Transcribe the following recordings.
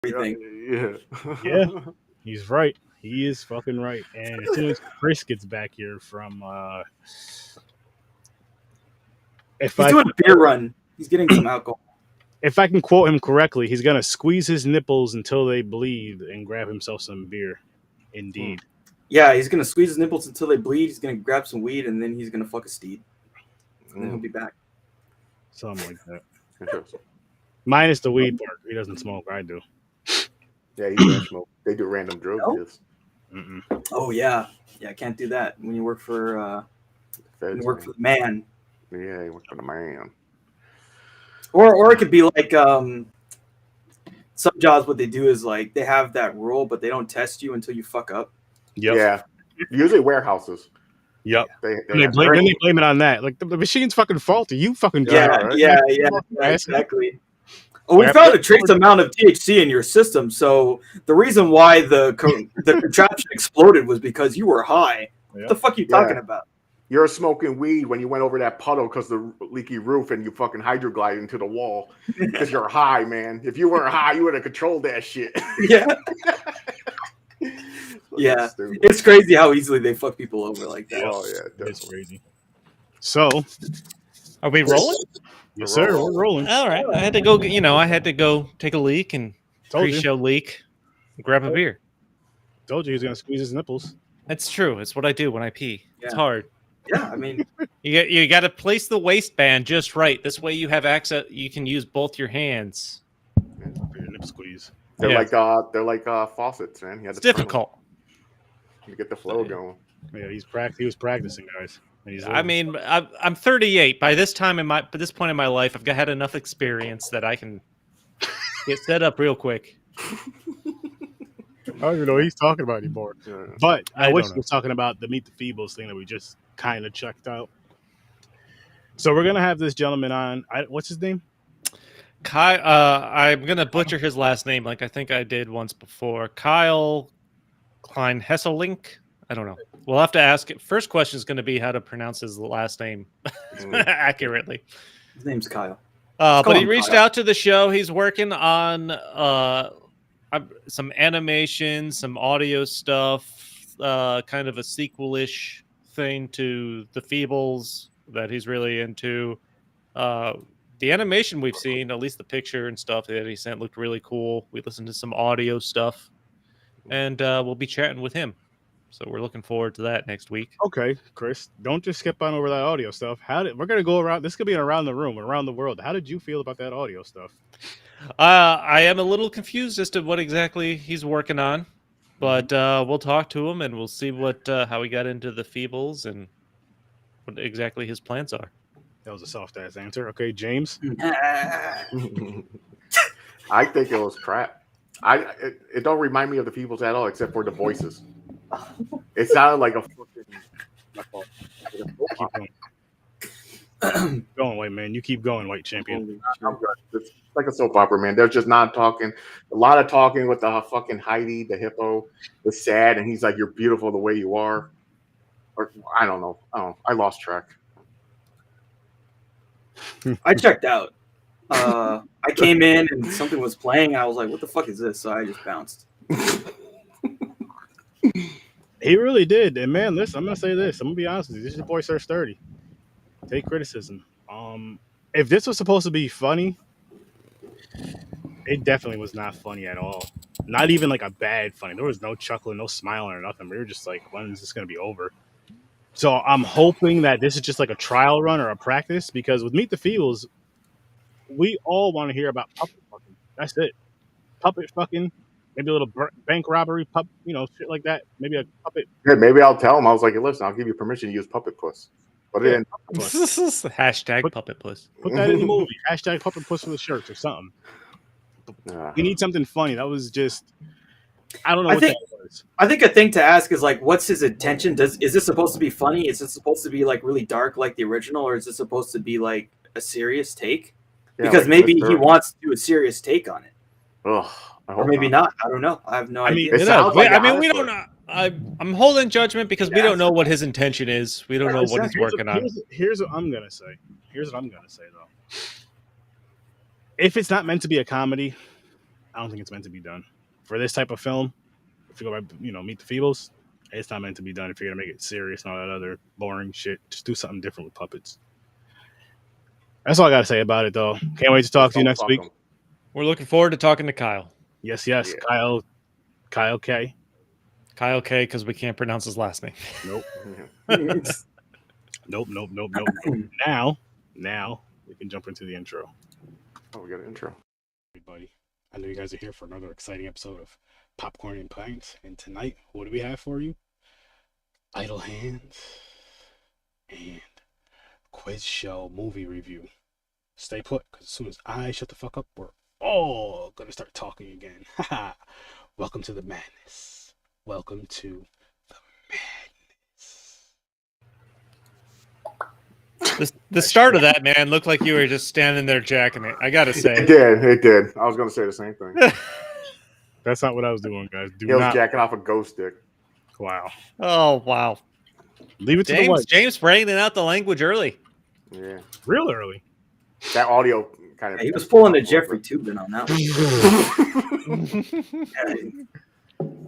everything. Yeah, he's right. He is fucking right. And as soon as Chris gets back here from, He's doing a beer run. He's getting some alcohol. if I can quote him correctly, he's gonna squeeze his nipples until they bleed and grab himself some beer. Indeed. Yeah, he's gonna squeeze his nipples until they bleed. He's gonna grab some weed and then he's gonna fuck a steed. And then he'll be back. Something like that. Minus the weed part. He doesn't smoke. I do. Yeah, he does smoke. They do random drug deals. Oh yeah, I can't do that when you work for the man. Yeah, you work for the man. Or it could be like some jobs. What they do is like they have that rule, but they don't test you until you fuck up. Yep. Yeah, usually warehouses. Yep. They they blame it on that. Like the machine's fucking faulty. You fucking yeah, exactly. Oh, we found a trace amount of THC in your system, so the reason why the contraption exploded was because you were high. What the fuck are you talking about? You're smoking weed when you went over that puddle because the leaky roof and you fucking hydroglide into the wall because you're high, man. If you weren't high, you would have controlled that shit. Yeah. Yeah. It's crazy how easily they fuck people over like that. Oh, yeah. It's crazy. So, are we rolling? Yes, sir. We're rolling. All right. I had to go, I had to go take a leak and pre-show leak, grab a beer. Told you he was going to squeeze his nipples. That's true. It's what I do when I pee. Yeah. It's hard. Yeah, I mean, you got to place the waistband just right. This way you have access. You can use both your hands. Your nip squeeze. They're like faucets, man. It's difficult. You get the flow going. Yeah, he was practicing, guys. I mean, I'm 38. By this point in my life, I've had enough experience that I can get set up real quick. I don't even know what he's talking about anymore. But I wish he was talking about the Meet the Feebles thing that we just kind of checked out. So we're gonna have this gentleman on. What's his name? Kyle. I'm gonna butcher his last name, like I think I did once before. Kyle Klein Hesselink. I don't know. We'll have to ask it. First question is going to be how to pronounce his last name accurately. His name's Kyle. But he reached out to the show. He's working on some animation, some audio stuff, kind of a sequel-ish thing to The Feebles that he's really into. The animation we've seen, at least the picture and stuff that he sent, looked really cool. We listened to some audio stuff, and we'll be chatting with him. So we're looking forward to that next week. Okay, Chris, don't just skip on over that audio stuff. We're gonna go around? This could be around the room, around the world. How did you feel about that audio stuff? I am a little confused as to what exactly he's working on, but we'll talk to him and we'll see how he got into the Feebles and what exactly his plans are. That was a soft ass answer. Okay, James. I think it was crap. It don't remind me of the Feebles at all, except for the voices. It sounded like a fucking. Going, white man. You keep going, white champion. It's like a soap opera, man. They're just not talking. A lot of talking with the fucking Heidi, the hippo, the sad, and he's like, "You're beautiful the way you are." Or I don't know. I lost track. I checked out. I came in and something was playing. I was like, "What the fuck is this?" So I just bounced. He really did. And man, listen, I'm gonna say this. I'm gonna be honest with you. This is your boy Sir Sturdy. Take criticism. If this was supposed to be funny, it definitely was not funny at all. Not even like a bad funny. There was no chuckling, no smiling or nothing. We were just like, when is this gonna be over? So I'm hoping that this is just like a trial run or a practice, because with Meet the Feebles, we all want to hear about puppet fucking. That's it. Puppet fucking. Maybe a little bank robbery, shit like that. Maybe a puppet. Yeah, maybe I'll tell him. I was like, listen, I'll give you permission to use Puppet Puss. But then hashtag Puppet Puss. Put that in the movie. Hashtag Puppet Puss for the shirts or something. We need something funny. That was just. I don't know what that was. I think a thing to ask is like, what's his intention? Is this supposed to be funny? Is it supposed to be like really dark like the original, or is it supposed to be like a serious take? Because maybe he wants to do a serious take on it. Ugh. Or maybe not. I don't know. I have no idea. We don't know. I'm holding judgment because we don't know what his intention is. We don't know what he's working on. Here's what I'm gonna say. Though. If it's not meant to be a comedy, I don't think it's meant to be done for this type of film. If you go by, Meet the Feebles, it's not meant to be done. If you're gonna make it serious and all that other boring shit, just do something different with puppets. That's all I gotta say about it, though. Can't wait to talk to you next week. We're looking forward to talking to Kyle. Yes, yeah. Kyle K. Kyle K, because we can't pronounce his last name. Nope. Nope. Now we can jump into the intro. Oh, we got an intro. Everybody, I know you guys are here for another exciting episode of Popcorn and Pints, and tonight, what do we have for you? Idle Hands and quiz show movie review. Stay put, because as soon as I shut the fuck up, we're all gonna start talking again. Welcome to the madness. Welcome to the madness. The start of that, man, looked like you were just standing there jacking it. I gotta say, It did. I was gonna say the same thing. That's not what I was doing, guys. He was jacking off a ghost stick. Wow. Oh wow. Leave it to the wife. James bringing out the language early. Yeah. Real early. That audio kind of. Yeah, he was pulling a Jeffrey Tubin on that one.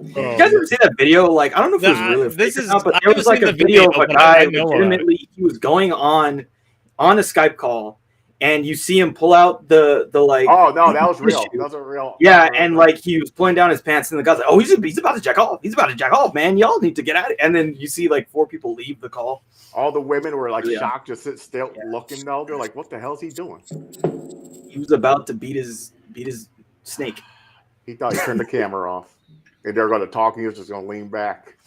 You guys ever see that video? Like, I don't know if it was really fake or not, but there was like a video of a guy legitimately. He was going on a Skype call, and you see him pull out the like. Oh no, that was real. That was a real. Yeah, and like he was pulling down his pants, and the guy's like, "Oh, he's about to jack off. He's about to jack off, man. Y'all need to get at it." And then you see like 4 people leave the call. All the women were like shocked, just sit still, looking. Though they're like, "What the hell is he doing?" He was about to beat his snake. He thought he turned the camera off, and they're going to talk. And he was just going to lean back.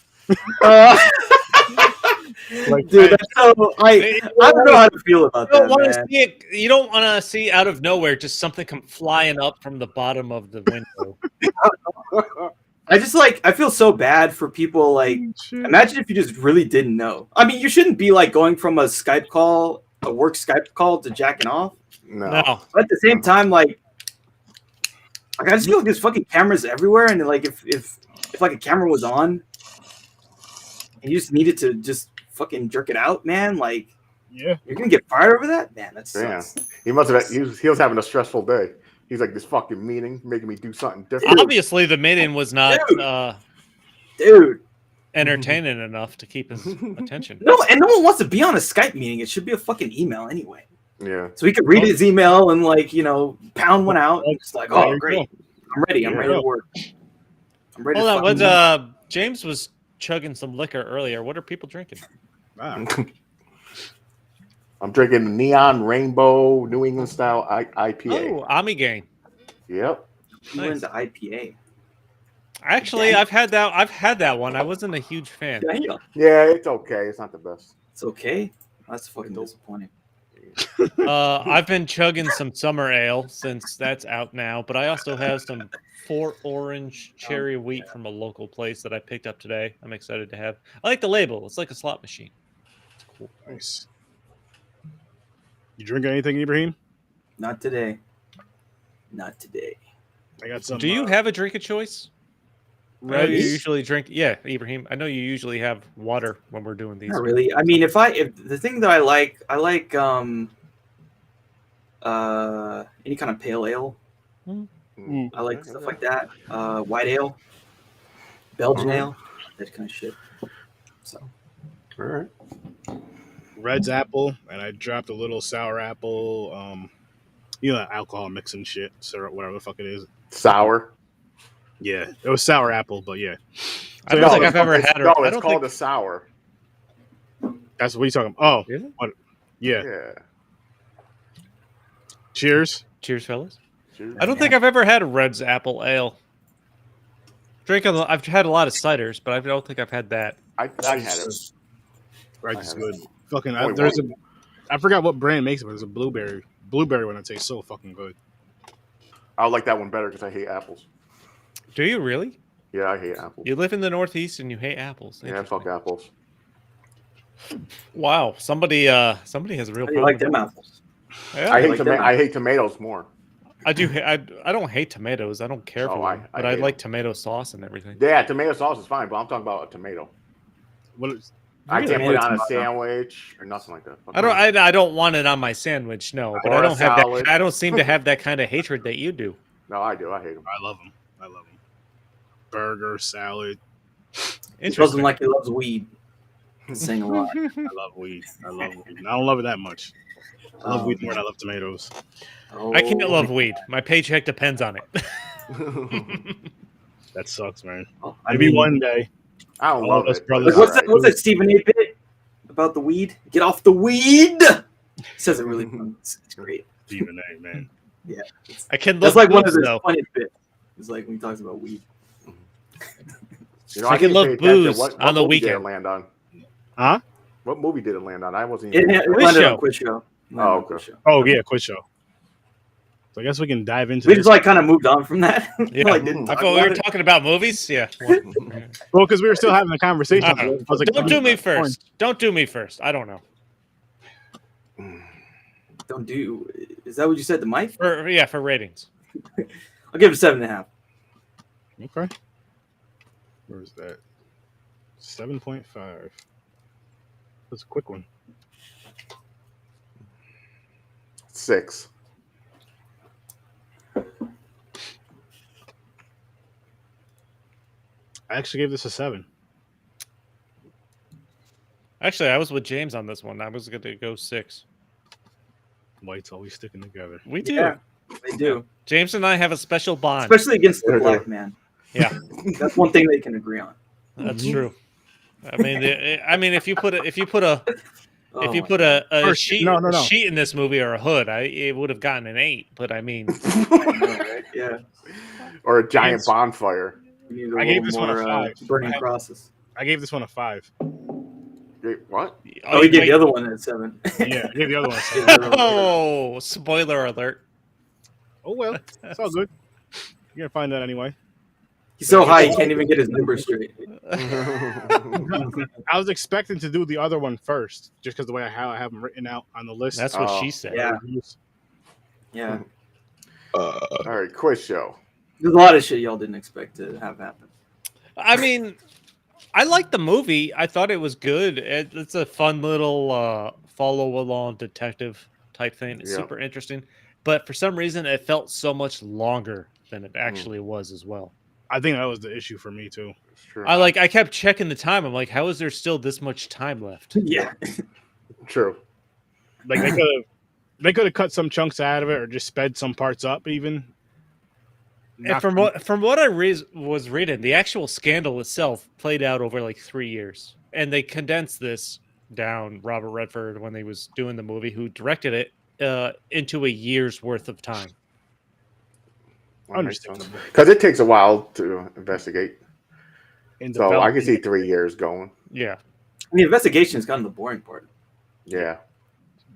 Like, dude, that's so, I don't know how to feel about that. You don't want to see out of nowhere just something come flying up from the bottom of the window. I feel so bad for people. Like, imagine if you just really didn't know. I mean, you shouldn't be like going from a work Skype call to jacking off. No. But at the same time, like I just feel like there's fucking cameras everywhere, and like if like a camera was on, and you just needed to just fucking jerk it out, man, like you're gonna get fired over that, man. That sucks. He must have. He was having a stressful day. He's like, this fucking meeting making me do something different. Obviously, the meeting was not, entertaining enough to keep his attention. No, and no one wants to be on a Skype meeting. It should be a fucking email anyway. Yeah. So he could read his email and like pound one out. And just like, oh great, I'm ready. I'm ready to work. I'm ready. Hold on, James was chugging some liquor earlier. What are people drinking? I'm drinking the Neon Rainbow New England style IPA. Oh, Amigaine. Yep. You went to IPA. Actually, I've had that one. I wasn't a huge fan. Yeah, it's okay. It's not the best. It's okay. That's fucking disappointing. I've been chugging some summer ale since that's out now, but I also have some Fort Orange cherry wheat from a local place that I picked up today. I'm excited to have. I like the label. It's like a slot machine. Cool. Nice. You drink anything, Ibrahim? Not today. Not today. I got some. Do you have a drink of choice? I know you usually drink. Yeah, Ibrahim. I know you usually have water when we're doing these. Not really. I mean, if the thing that I like any kind of pale ale. I like stuff like that. White ale, Belgian ale, that kind of shit. So, all right. Red's apple, and I dropped a little sour apple. Alcohol mixing shit, syrup, whatever the fuck it is. Sour. Yeah, it was sour apple, but yeah. I don't think I've ever had it. No, it's called a sour. That's what you're talking about. Oh, really? What? Yeah. Yeah. Cheers. Cheers, fellas. Cheers. I don't think I've ever had a Red's apple ale. I've had a lot of ciders, but I don't think I've had that. I had it. Right, it's good. Fucking, I forgot what brand makes it, but there's a blueberry one that tastes so fucking good. I like that one better because I hate apples. Do you really? Yeah, I hate apples. You live in the Northeast and you hate apples. Yeah, fuck apples. Wow, somebody has a real problem. I like them apples. Yeah, I hate tomatoes more. I do. I don't hate tomatoes. I don't care for them, but I like tomato sauce and everything. Yeah, tomato sauce is fine, but I'm talking about a tomato. I can't put it on a sandwich or nothing like that. I don't want it on my sandwich. No, but I don't have that. I don't seem to have that kind of hatred that you do. No, I do. I hate him. I love him. Burger, salad. He doesn't like he loves weed. He's saying a lot. I love weed. I don't love it that much. I love weed more than I love tomatoes. Oh. I can't love weed. My paycheck depends on it. That sucks, man. Maybe one day. I don't love it. Brothers. What's that Stephen A. bit about the weed? Get off the weed. He says it really fun. It's great. Stephen A. Man. Yeah. I can. That's like one of his though. funniest bits. It's like when he talks about weed. You know, I can love booze on the movie did it weekend. land on? Huh? What movie did it land on? I wasn't It even. landed on Quiz Show. Oh, okay. Oh yeah, quiz show. So I guess we can dive into. We this. just like kind of moved on from that. Yeah. Like, didn't I talk thought we about were it. talking about movies. Yeah. Well, because we were still having a conversation. I was like, don't do me first. Don't do me first. I don't know. Don't do. Is that what you said to Mike? For ratings. I'll give it 7.5. Okay. Where is that? 7.5. That's a quick one. 6. I actually gave this a 7. Actually, I was with James on this one. I was going to go 6. White's always sticking together. We do. Yeah, they do. James and I have a special bond. Especially against the black man. Yeah, that's one thing they can agree on. That's true. I mean, if you put a sheet in this movie or a hood, it would have gotten an 8. But I mean, yeah, or a giant bonfire. I gave this one a 5. Burning crosses. I gave this one a 5. What? Oh, he gave the other one a 7. Yeah, I gave the other one a 7. Oh, spoiler alert! Oh well, it's all good. You're gonna find that anyway. He's so high he can't even get his numbers straight. I was expecting to do the other one first, just because the way I have them written out on the list. That's what she said. Yeah. Yeah. All right, quiz show. There's a lot of shit y'all didn't expect to have happen. I mean, I liked the movie. I thought it was good. It's a fun little follow-along detective type thing. It's super interesting. But for some reason, it felt so much longer than it actually was as well. I think that was the issue for me too. True. I kept checking the time. I'm like, how is there still this much time left? Yeah. True. Like they could have cut some chunks out of it or just sped some parts up even. And from what I was reading, the actual scandal itself played out over like 3 years, and they condensed this down. Robert Redford, when he was doing the movie, who directed it, into a year's worth of time. Understandable. Because it takes a while to investigate. So I can see 3 years going. Yeah. The investigation is kind of the boring part. Yeah.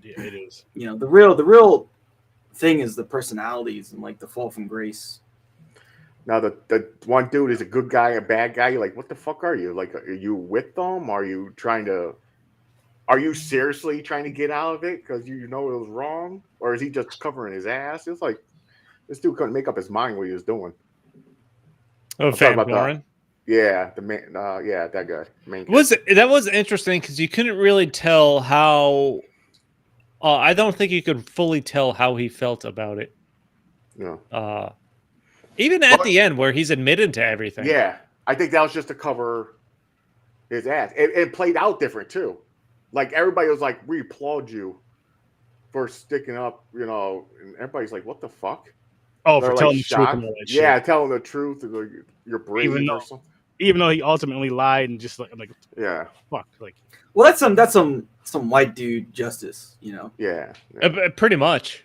Yeah, it is. You know, the real thing is the personalities and like the fall from grace. Now the one dude is a good guy, a bad guy. You're like, what the fuck are you? Like, are you with them? Are you seriously trying to get out of it because you know it was wrong? Or is he just covering his ass? It's like this dude couldn't make up his mind what he was doing. Oh, Van Doren? Yeah, the man. Yeah, that guy. That was interesting because you couldn't really tell how. I don't think you could fully tell how he felt about it. No. Even at the end where he's admitted to everything. Yeah, I think that was just to cover his ass. It played out different too. Like everybody was like, "We applaud you for sticking up," you know, and everybody's like, "What the fuck?" Oh, They're for telling the truth and all that shit. Yeah, telling the truth. You're brave or something. Even though he ultimately lied and just like yeah, fuck, like. Well, that's some white dude justice, you know. Yeah. Pretty much.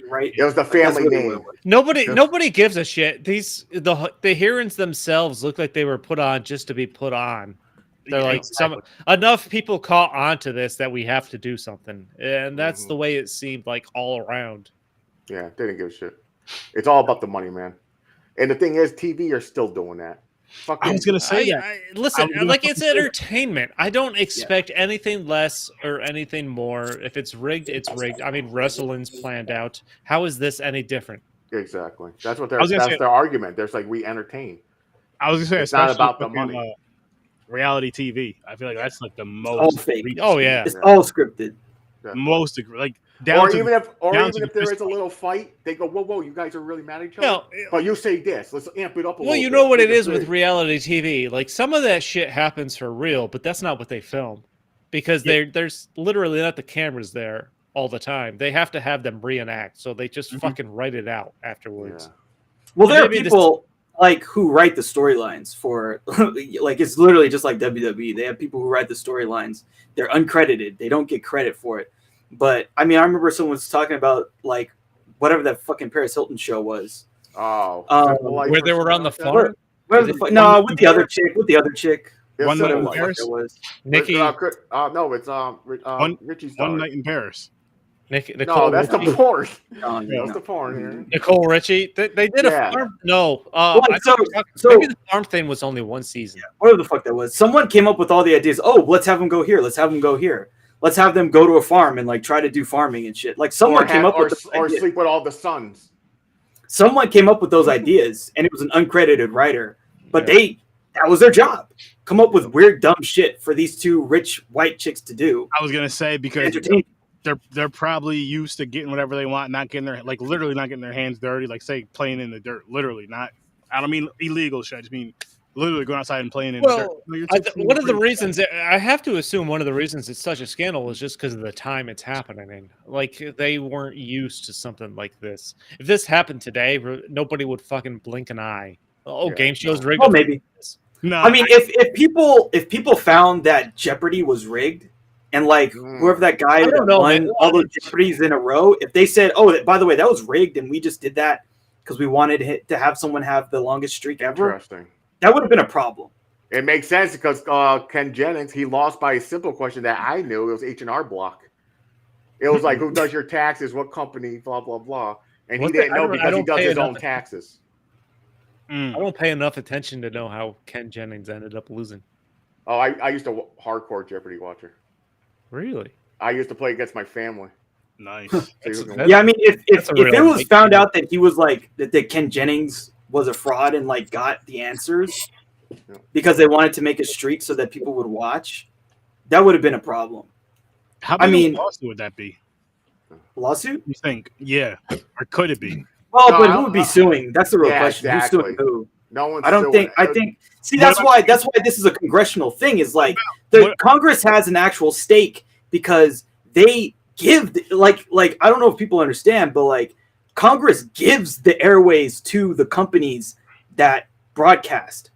Right. It was the family name. Nobody gives a shit. The hearings themselves look like they were put on just to be put on. They're like enough people caught on to this that we have to do something, and that's the way it seemed like all around. Yeah, they didn't give a shit. It's all about the money, man. And the thing is, TV are still doing that. I was gonna say listen, like it's entertainment. I don't expect anything less or anything more. If it's rigged, it's rigged. I mean, wrestling's planned out. How is this any different? Exactly. That's what that's their argument. There's like we entertain. I was gonna say it's not about the money. Reality TV. I feel like that's like the most. All fake. Oh yeah, it's all scripted. Most agree. Like down Or to even if there fist is a little fight, they go, whoa, you guys are really mad at each No, other. But you say this. Let's amp it up a little. well, you bit. know what it Make is with big. reality TV. Like some of that shit happens for real, but that's not what they film because there's literally not the cameras there all the time. They have to have them reenact, so they just fucking write it out afterwards. Yeah. Well, So there are maybe people like who write the storylines for like it's literally just like WWE. They have people who write the storylines. They're uncredited. They don't get credit for it. But I mean, I remember someone was talking about like whatever that fucking Paris Hilton show was. Oh, where they were on the farm. Where the fuck? No, with the other chick. With the other chick. One Whatever night the in fuck Paris. that was. Nikki, no, it's Richie's daughter. One night in Paris. Nicole No, that's Richie. the porn. No, That's the porn here. Nicole Richie. They did Yeah. a farm. No, Well, I know so- maybe the farm thing was only one season. Whatever the fuck that was. Someone came up with all the ideas. Oh, let's have them go here. Let's have them go here. Let's have them go to a farm and like try to do farming and shit. Like someone came up with those ideas. sleep with all the sons. Someone came up with those ideas, and it was an uncredited writer. But that was their job. Come up with weird, dumb shit for these two rich white chicks to do. I was gonna say because Entertain. they're probably used to getting whatever they want, not getting their literally not getting their hands dirty, like say playing in the dirt, literally not. I don't mean illegal shit. I just mean literally going outside and playing in the dirt. One of the reasons I have to assume one of the reasons it's such a scandal is just because of the time it's happening in. Like they weren't used to something like this. If this happened today, nobody would fucking blink an eye. Oh, game shows rigged. Well, maybe. No, I mean, if people found that Jeopardy was rigged, and like whoever that guy that won all those Jeopardies in a row, if they said, "Oh, by the way, that was rigged, and we just did that because we wanted to have someone have the longest streak ever," Interesting. that would have been a problem. It makes sense because Ken Jennings, he lost by a simple question that I knew. It was H&R Block. It was like, who does your taxes? What company? Blah, blah, blah. And he didn't know because he does his own taxes. I don't pay enough attention to know how Ken Jennings ended up losing. Oh, I used to hardcore Jeopardy watcher. Really? I used to play against my family. Nice. Yeah, I mean, if it was found out that he was like that Ken Jennings was a fraud and like got the answers because they wanted to make a streak so that people would watch, that would have been a problem. How big a lawsuit would that be? Lawsuit? You think? Yeah, or could it be? Well, but who would be suing? That's the real question. Exactly. Who's suing who? No one's I don't suing. think. I think. See, that's why this is a congressional thing. Is like the Congress has an actual stake because they give like I don't know if people understand, but like Congress gives the airways to the companies that broadcast.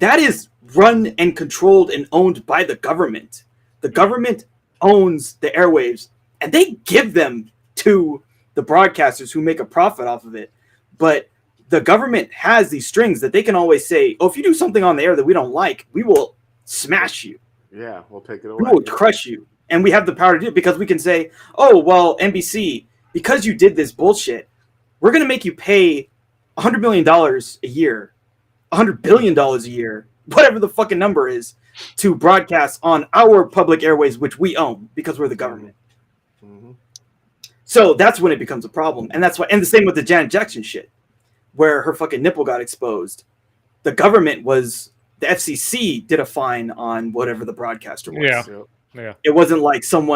That is run and controlled and owned by the government. The government owns the airwaves, and they give them to the broadcasters who make a profit off of it. But the government has these strings that they can always say, oh, if you do something on the air that we don't like, we will smash you. Yeah, we'll take it away. We will crush you. And we have the power to do it because we can say, oh, well, NBC, because you did this bullshit, we're going to make you pay $100 million a year, $100 billion a year, whatever the fucking number is, to broadcast on our public airways, which we own because we're the government. Mm-hmm. So that's when it becomes a problem. And that's why, and the same with the Janet Jackson shit, where her fucking nipple got exposed. The government the FCC did a fine on whatever the broadcaster was. Yeah. It wasn't like some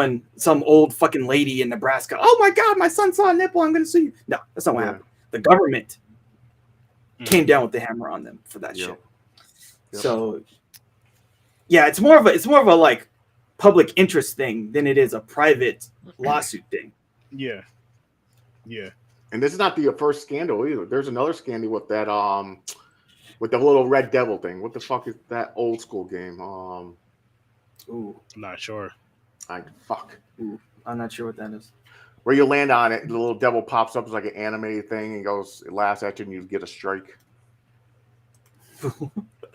old fucking lady in Nebraska. Oh my God, my son saw a nipple. I'm going to sue you. No, that's not what happened. The government came down with the hammer on them for that shit. Yep. So yeah, it's more of a like public interest thing than it is a private lawsuit thing. Yeah. Yeah. And this is not the first scandal either. There's another scandal with that with the little Red Devil thing. What the fuck is that old school game? Ooh, I'm not sure. Ooh, I'm not sure what that is. Where you land on it, the little devil pops up as like an animated thing and it laughs at you and you get a strike.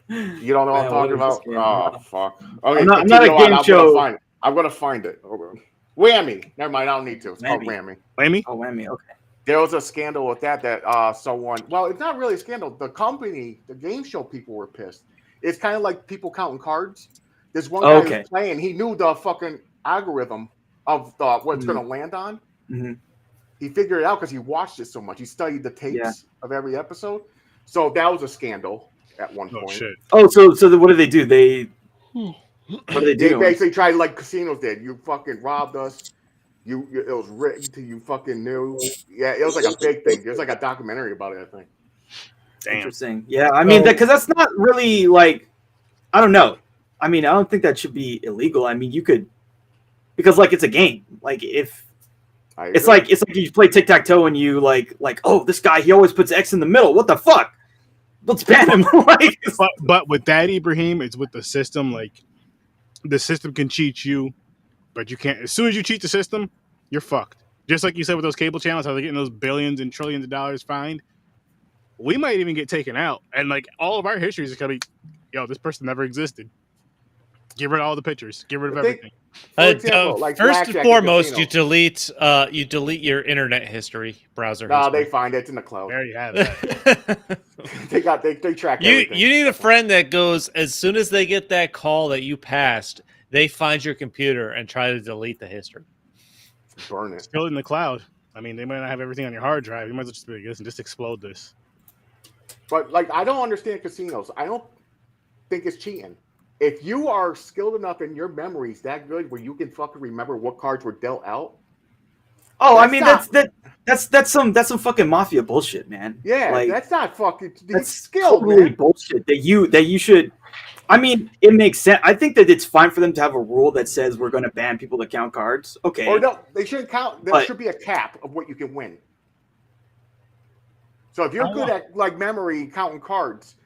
You don't know what I'm talking about? Oh, fuck. Okay, I'm not a game show. I'm going to find it. Hold on. Whammy. Never mind. I don't need to. It's called Whammy. Whammy? Oh, Whammy. Okay. There was a scandal with that someone. Well, it's not really a scandal. The company, the game show people were pissed. It's kind of like people counting cards. This one guy was playing. He knew the fucking algorithm of what it's going to land on. Mm-hmm. He figured it out because he watched it so much. He studied the tapes of every episode. So that was a scandal at one point. Shit. Oh, so what do they do? What do they do? They basically tried like casinos did. You fucking robbed us. it was rigged till you fucking knew. Yeah, it was like a big thing. There's like a documentary about it, I think. Damn. Interesting. Yeah, I mean, because that's not really like, I don't know. I mean, I don't think that should be illegal. I mean, you could, because like it's a game. Like if it's like you play tic tac toe and you like oh, this guy, he always puts X in the middle. What the fuck? Let's ban him. Like, but with that, Ibrahim, it's with the system. Like the system can cheat you, but you can't. As soon as you cheat the system, you're fucked. Just like you said with those cable channels, how they're getting those billions and trillions of dollars fined. We might even get taken out, and like all of our histories is gonna be, yo, this person never existed. Get rid of all the pictures. Get rid of everything. Example, like first and foremost, you delete your internet history browser. No, they find it. It's in the cloud. There you have it. they track everything. You need a friend that goes, as soon as they get that call that you passed, they find your computer and try to delete the history. Burn it. Still in the cloud. I mean, they might not have everything on your hard drive. You might as well just be like, listen, just explode this. But like, I don't understand casinos. I don't think it's cheating. If you are skilled enough and your memory's that good where you can fucking remember what cards were dealt out. Oh, I mean that's some fucking mafia bullshit, man. Yeah, like, that's not fucking. That's skill, totally man. bullshit. That you should. I mean, it makes sense. I think that it's fine for them to have a rule that says we're going to ban people that count cards. Okay. Or no, they shouldn't count. There should be a cap of what you can win. So if you're good at like memory counting cards,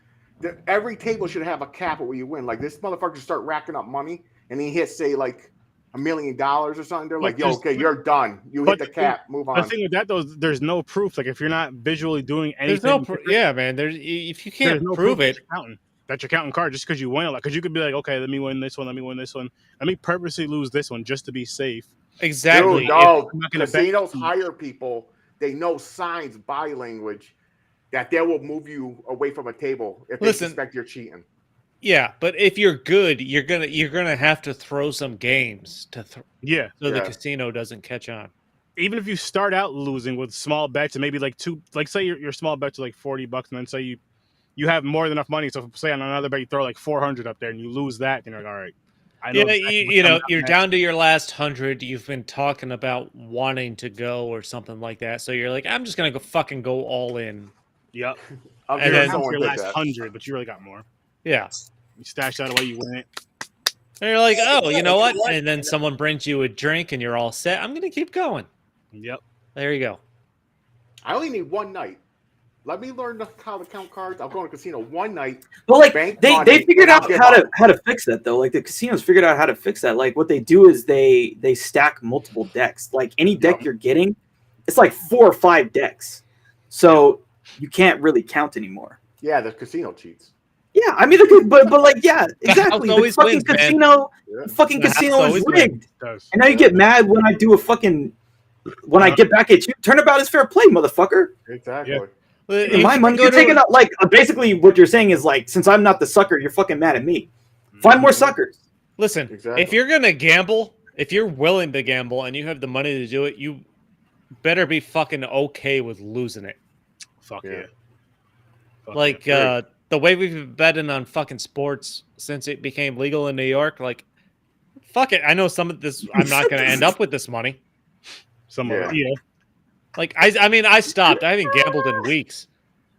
every table should have a cap of what you win. Like this motherfucker should start racking up money, and he hits say like $1 million or something. They're like, "Yo, okay, you're done. You hit the cap. Move on." The thing with that though, there's no proof. Like if you're not visually doing anything, there's no yeah, man. If you can't prove it, that you're counting cards just because you win a lot. Because you could be like, okay, let me win this one. Let me win this one. Let me purposely lose this one just to be safe. Exactly. Dude, no, casinos hire people. They know signs, body language, that they will move you away from a table if they suspect you're cheating. Yeah, but if you're good, you're gonna have to throw some games to so the casino doesn't catch on. Even if you start out losing with small bets and maybe like say your small bets are like $40, and then say you have more than enough money. So say on another bet you throw like 400 up there and you lose that, and you're like, all right. You're down to your last 100. You've been talking about wanting to go or something like that. So you're like, I'm just gonna go all in. Yep. And then your last 100, but you really got more. Yeah. You stash that away, you win it. And you're like, oh, you know what? And then someone brings you a drink and you're all set. I'm gonna keep going. Yep. There you go. I only need one night. Let me learn how to count cards. I'll go to a casino one night. Well, like they figured out how to fix that though. Like the casinos figured out how to fix that. Like what they do is they stack multiple decks. Like any deck you're getting, it's like 4 or 5 decks. So you can't really count anymore. Yeah, the casino cheats. Yeah, I mean, but like, yeah, exactly. The fucking casino, fucking casino is rigged. And now you get mad when I do when I get back at you. Turnabout is fair play, motherfucker. Exactly. Yeah. My money, you're taking up. Like basically, what you're saying is like, since I'm not the sucker, you're fucking mad at me. Find more suckers. Listen, if you're gonna gamble, if you're willing to gamble and you have the money to do it, you better be fucking okay with losing it. Fuck yeah. Like the way we've been betting on fucking sports since it became legal in New York, like fuck it. I know some of this I'm not gonna end up with this money. Yeah. Like I mean I stopped. I haven't gambled in weeks.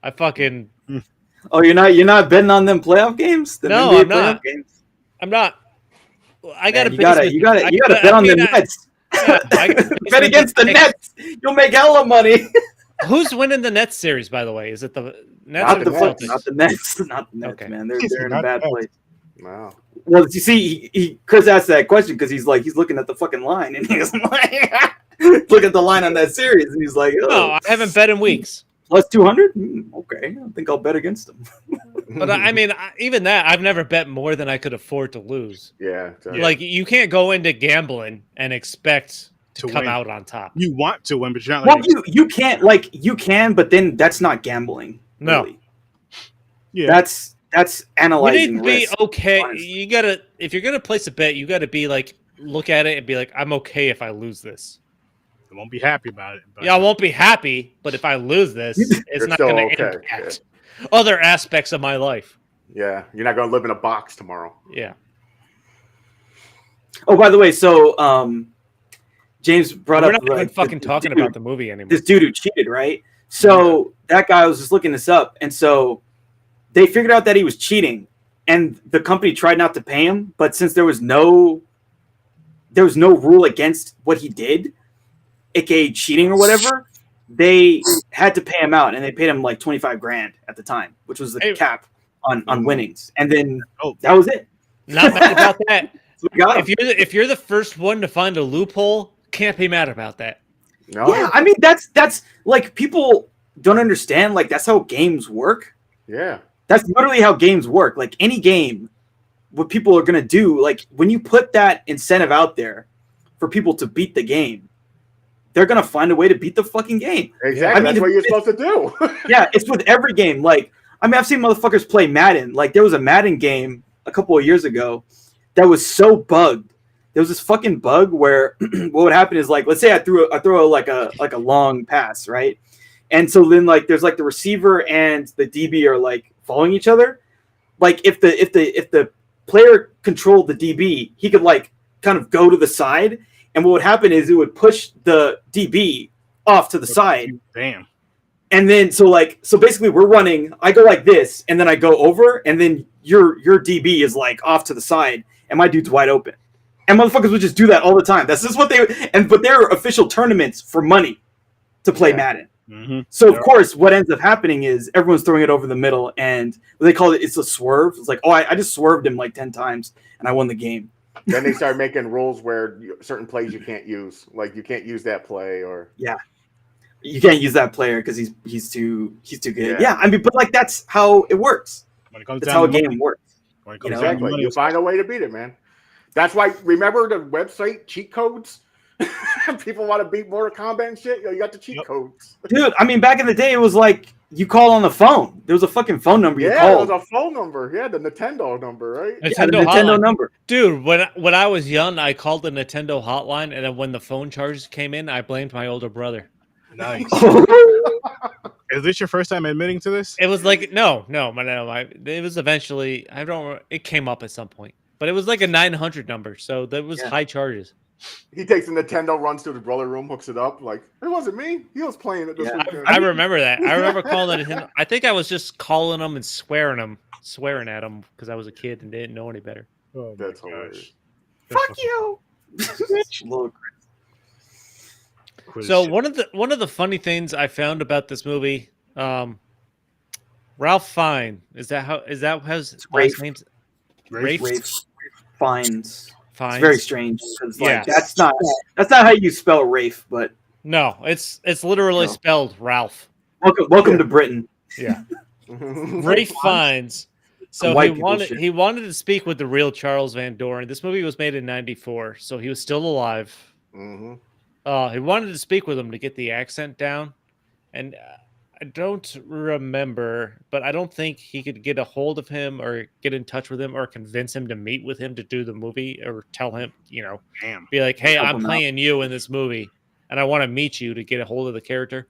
I fucking Oh, you're not betting on them playoff games? No, I'm not. Games? I'm not. I gotta you gotta bet on the Nets. Bet against the Nets. You'll make hella money. Who's winning the Nets series, by the way? Is it the Nets? Not the Nets. Not the Nets, okay. Man. They're in a bad place. Wow. Well, you see, Chris asked that question because he's looking at the fucking line, and he's like, look at the line on that series, and he's like, no, I haven't bet in weeks. Plus 200? Okay, I think I'll bet against them. But I mean, even that, I've never bet more than I could afford to lose. Yeah. Exactly. Like, you can't go into gambling and expect to come out on top. You want to win, but you're not. Like, well, you can, but then that's not gambling. No. Really. Yeah. That's analyzing. You need to be risk, okay. honestly. You gotta, if you're gonna place a bet, you gotta be like, look at it and be like, I'm okay if I lose this. I won't be happy about it. But... Yeah, I won't be happy, but if I lose this, it's not going to impact other aspects of my life. Yeah, you're not going to live in a box tomorrow. Yeah. Oh, by the way, so James brought We're up not even fucking talking about the movie anymore. This dude who cheated, right? So that guy was just looking this up, and so they figured out that he was cheating, and the company tried not to pay him, but since there was no rule against what he did, aka cheating or whatever, they had to pay him out, and they paid him like 25 grand at the time, which was the cap on winnings, and then that was it. Not mad about that. So we got him. If you're the first one to find a loophole, can't be mad about that. No. Yeah, I mean that's like people don't understand. Like that's how games work. Yeah, that's literally how games work. Like any game, what people are gonna do, like when you put that incentive out there for people to beat the game, they're gonna find a way to beat the fucking game. Exactly. I mean, that's what you're supposed to do. Yeah, it's with every game. Like I mean, I've seen motherfuckers play Madden. Like there was a Madden game a couple of years ago that was so bugged. There was this fucking bug where what would happen is like, let's say I throw like a long pass, right? And so then like there's like the receiver and the DB are like following each other. Like if the player controlled the DB, he could like kind of go to the side, and what would happen is it would push the DB off to the side. Damn. And then so basically we're running, I go like this, and then I go over, and then your DB is like off to the side, and my dude's wide open. And motherfuckers would just do that all the time. That's just what but they're official tournaments for money to play Madden. Mm-hmm. So of course, what ends up happening is everyone's throwing it over the middle, and they call it's a swerve. It's like, oh, I just swerved him like 10 times, and I won the game. Then they start making rules where certain plays you can't use, like you can't use that play, or you can't use that player because he's too good. Yeah, I mean, but like that's how it works. That's how a game works. Exactly. You find a way to beat it, man. That's why. Remember the website cheat codes? People want to beat Mortal Kombat and shit. You got the cheat codes, dude. I mean, back in the day, it was like you call on the phone. There was a fucking phone number. You called. There was a phone number. Yeah, the Nintendo number, right? Nintendo number. Dude, when I was young, I called the Nintendo hotline, and then when the phone charges came in, I blamed my older brother. Nice. Is this your first time admitting to this? It was like no. It was eventually. It came up at some point, but it was like a 900 number, so that was high charges. He takes the Nintendo, runs to the brother room, hooks it up. Like it wasn't me. He was playing it this weekend. I remember that. I remember calling Nintendo. I think I was just calling them and swearing at them because I was a kid and didn't know any better. Oh, that's hilarious. Fuck you. So one of the funny things I found about this movie, Ralph Fiennes, is that how his last name's Rafe Fiennes. Fiennes. It's very strange because that's not how you spell Rafe, but no, it's literally spelled Ralph. Welcome to Britain. Yeah, Rafe Fiennes. So he wanted to speak with the real Charles Van Doren. This movie was made in '94, so he was still alive. Mm-hmm. He wanted to speak with him to get the accent down, and I don't remember, but I don't think he could get a hold of him or get in touch with him or convince him to meet with him to do the movie or tell him, be like, hey, I'm playing you in this movie and I want to meet you to get a hold of the character.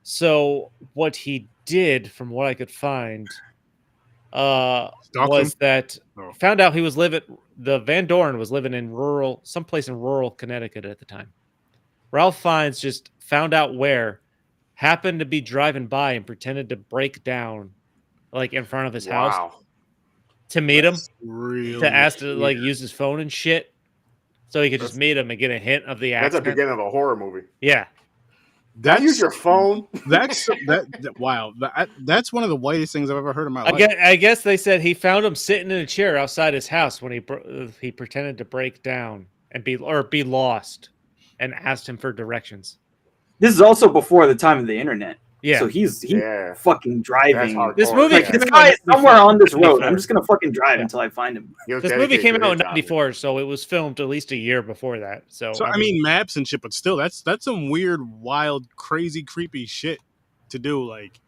So what he did, from what I could find, was that found out the Van Doren was living in someplace in rural Connecticut at the time. Ralph Fiennes just found out where, happened to be driving by and pretended to break down like in front of his house to meet him, to ask to like use his phone and shit so he could just meet him and get a hint of the accent. That's the beginning of a horror movie. Yeah. Use your phone. That's wow. That's one of the whitest things I've ever heard in my life. I guess they said he found him sitting in a chair outside his house when he pretended to break down and be lost and asked him for directions. This is also before the time of the internet. Yeah. So he's fucking driving. This movie, this guy is somewhere on this road. I'm just gonna fucking drive until I find him. This movie came out in '94, so it was filmed at least a year before that. So I mean maps and shit, but still, that's some weird, wild, crazy, creepy shit to do. Like,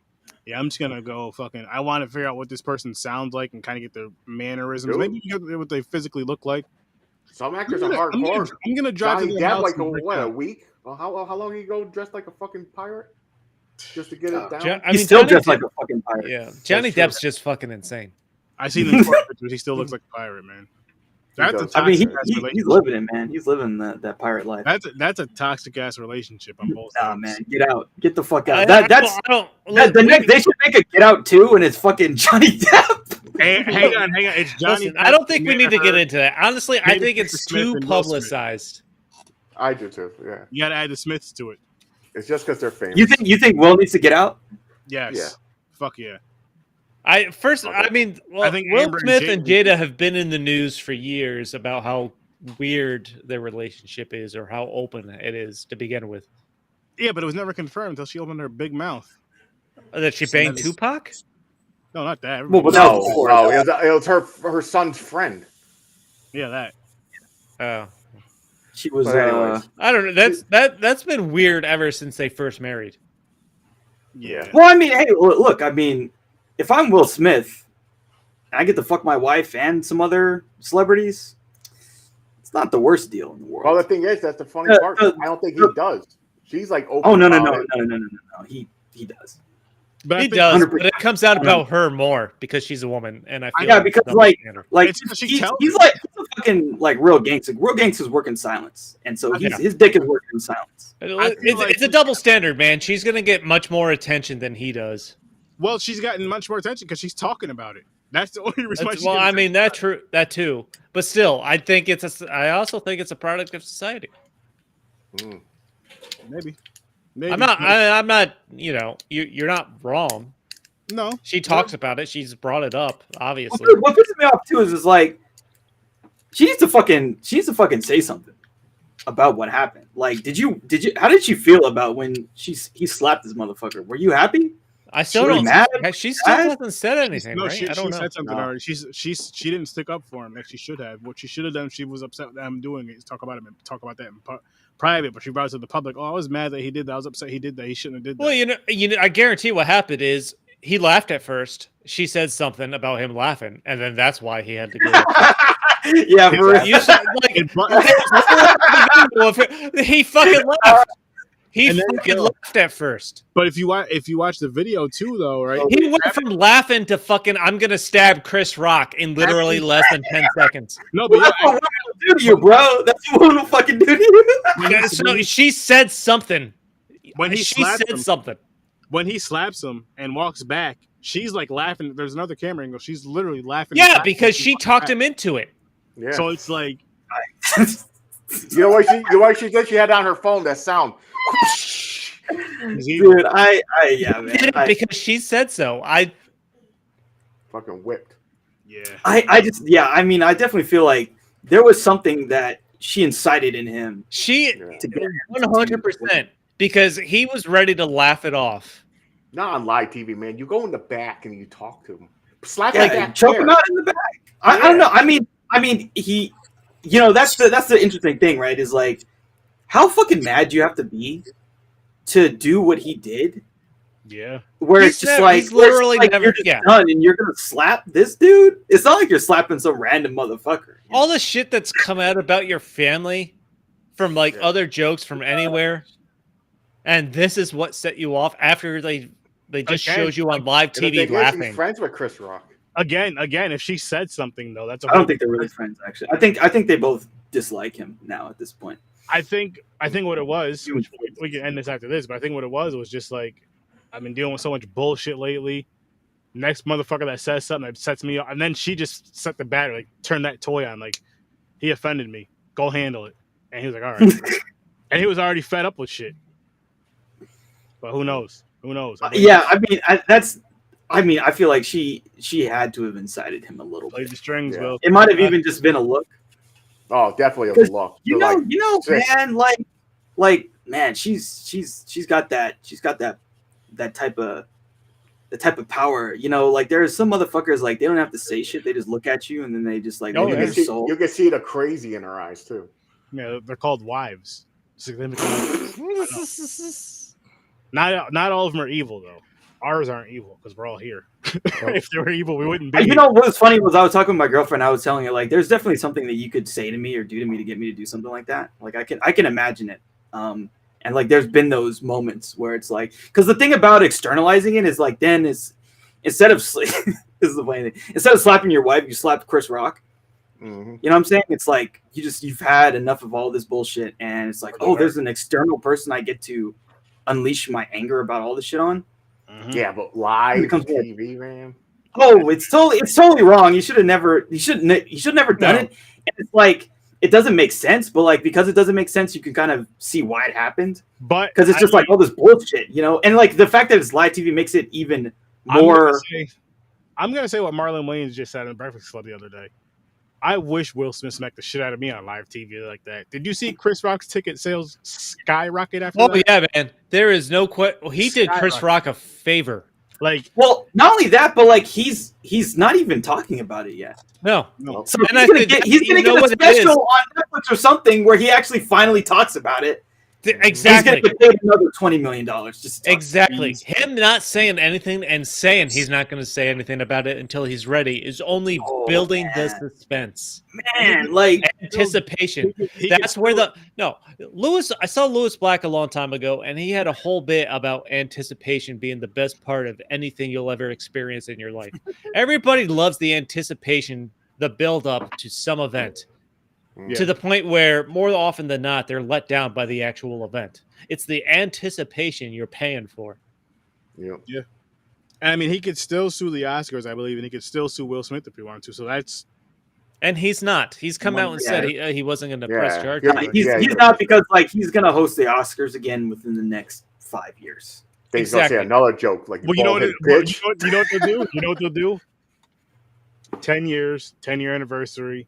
I'm just gonna go fucking. I want to figure out what this person sounds like and kind of get their mannerisms. Maybe what they physically look like. Some actors are hardcore. I'm gonna drive to the house like a week. Well, how long did he go dressed like a fucking pirate just to get it down? He's still dressed like a fucking pirate. Yeah, Johnny Depp's just fucking insane. I see the pictures. He still looks like a pirate, man. That's a I mean, toxic ass he's relationship. living it, man. He's living that pirate life. That's a toxic ass relationship on both Nah, ends. man, get out, get the fuck out. I don't. They should make a Get Out 2, and it's fucking Johnny Depp. Hey, hang on. It's Johnny. Listen, I don't think we need to get into that. Honestly, I think it's too publicized. I do too. Yeah, You got to add the Smiths to it. it's just because they're famous. You think Will needs to get out? Yes. Yeah. Fuck yeah. I think Will Amber and Smith and Jada- Jada have been in the news for years about how weird their relationship is or how open it is to begin with. Yeah, but it was never confirmed until she opened her big mouth. That she banged Tupac? No, not that. Well, but No, it was her son's friend. Yeah, that. Oh. She was. But anyways. I don't know. That's been weird ever since they first married. Yeah. Well, I mean, hey, look. I mean, if I'm Will Smith, and I get to fuck my wife and some other celebrities, it's not the worst deal in the world. Well, the thing is, that's the funny part. I don't think he does. She's like open. Oh no! about it. No! He does. But He does, but it comes out about her more because she's a woman, and I feel because he's a fucking like real gangster. Real gangsters work in silence, and so his dick is working in silence. It's a double standard, man. She's gonna get much more attention than he does. Well, she's gotten much more attention because she's talking about it. That's the only reason. Well, I mean that too, but still, I also think it's a product of society. Maybe. I'm not. You know, you're not wrong. No, she talks about it. She's brought it up. Obviously, what pisses me off too is like she needs to fucking say something about what happened. Like, how did she feel about when he slapped this motherfucker? Were you happy? I still don't. Mad? She still hasn't said anything. No, right? she I don't know. said something already. She didn't stick up for him like she should have. What she should have done, she was upset with him doing it. Talk about that in private, but she brought it to the public. Oh, I was mad that he did that. I was upset he did that. He shouldn't have did that. Well, you know, I guarantee what happened is he laughed at first. She said something about him laughing, and then that's why he had to go. Yeah, you should, he fucking laughed. He fucking laughed at first. But if you watch the video too, though, right? He went from laughing to fucking I'm gonna stab Chris Rock in literally less than 10 seconds. No, but that's what women will do to you, bro. That's what women will fucking do to you. So she said something. When he said something. When he slaps him and walks back, she's like laughing. There's another camera angle. She's literally laughing. Yeah, because she talked him into it. Yeah. So it's like, you know what she did? She had on her phone that sound. Dude, man. Because she said so. I fucking whipped. Yeah. I mean, I definitely feel like there was something that she incited in him. 100%, because he was ready to laugh it off. Not on live TV, man. You go in the back and you talk to him. Slap choke him out in the back. I don't know. I mean, he, you know, that's the interesting thing, right? Is like, how fucking mad do you have to be to do what he did? Yeah. Where it's just he's literally never you're just done and you're gonna slap this dude? It's not like you're slapping some random motherfucker. All the shit that's come out about your family from like other jokes from anywhere, and this is what set you off after they just showed you on live TV laughing. He's friends with Chris Rock. Again, if she said something though, that's. I don't think they're really friends. Actually, I think they both dislike him now at this point. I think what it was, which we can end this after this, but I think what it was just like, I've been dealing with so much bullshit lately. Next motherfucker that says something that sets me off, and then she just set the battery, like turn that toy on, like he offended me, go handle it, and he was like, all right, and he was already fed up with shit. But who knows? Yeah, I mean, I feel like she had to have incited him a little bit. The strings, Will. It might have even just been a look. Oh, definitely a look. You know, man, like, man, she's got that type of power. You know, like there's some motherfuckers like they don't have to say shit; they just look at you and then they just like you can see the crazy in her eyes too. Yeah, they're called wives. Not all of them are evil though. Ours aren't evil because we're all here. If they were evil, we wouldn't be. You know what was funny was I was talking with my girlfriend. I was telling her like, there's definitely something that you could say to me or do to me to get me to do something like that. Like I can imagine it. And like, there's been those moments where it's like, because the thing about externalizing it is like, then is instead of this is the funny thing. Instead of slapping your wife, you slap Chris Rock. Mm-hmm. You know what I'm saying? It's like you've had enough of all this bullshit, and it's like, oh, there's an external person I get to unleash my anger about all this shit on. Mm-hmm. Yeah, but live TV, man. Oh, it's totally wrong. He should have never done it. And it's like it doesn't make sense, but like because it doesn't make sense, you can kind of see why it happened. But because it's just like all this bullshit, you know, and like the fact that it's live TV makes it even more. I'm gonna say what Marlon Wayans just said in Breakfast Club the other day. I wish Will Smith smacked the shit out of me on live TV like that. Did you see Chris Rock's ticket sales skyrocket after that? Oh yeah, man. There is no question. He did Chris Rock a favor. Like, well, not only that, but like he's not even talking about it yet. No. So he's gonna get a special on Netflix or something where he actually finally talks about it. Exactly. He's gonna get paid another $20 million. Just exactly. Him not saying anything and saying he's not going to say anything about it until he's ready is only building the suspense. Man, like anticipation. That's where Lewis. I saw Lewis Black a long time ago, and he had a whole bit about anticipation being the best part of anything you'll ever experience in your life. Everybody loves the anticipation, the build up to some event. To the point where more often than not, they're let down by the actual event. It's the anticipation you're paying for. Yeah. And I mean, he could still sue the Oscars, I believe, and he could still sue Will Smith if he wanted to. So that's. And he's not. He's come out and said he wasn't going to press charges. He's not, because like he's going to host the Oscars again within the next 5 years. He's going to say another joke. Like, well, you know what they'll do? You know what they'll do? 10 years, 10-year anniversary.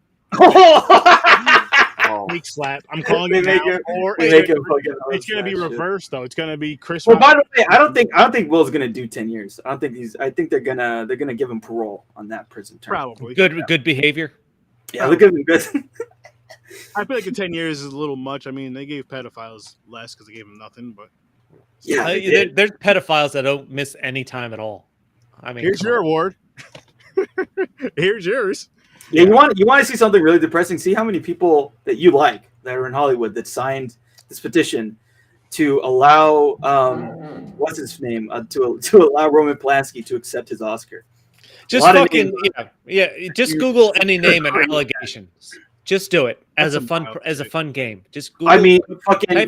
Weak slap. I'm calling it now. Or it's going to be reversed though. It's going to be Chris. Well, by the way, I don't think Will's going to do 10 years. I think they're gonna give him parole on that prison term. Probably good behavior. Yeah, look at him good. I feel like 10 years is a little much. I mean, they gave pedophiles less because they gave them nothing, but yeah, there's pedophiles that don't miss any time at all. I mean, here's your award. Here's yours. Yeah, you want to see something really depressing? See how many people that you like that are in Hollywood that signed this petition to allow what's his name to allow Roman Polanski to accept his Oscar. Just fucking Just Google any name and allegations. Just do it as a fun game. Just Google. I mean,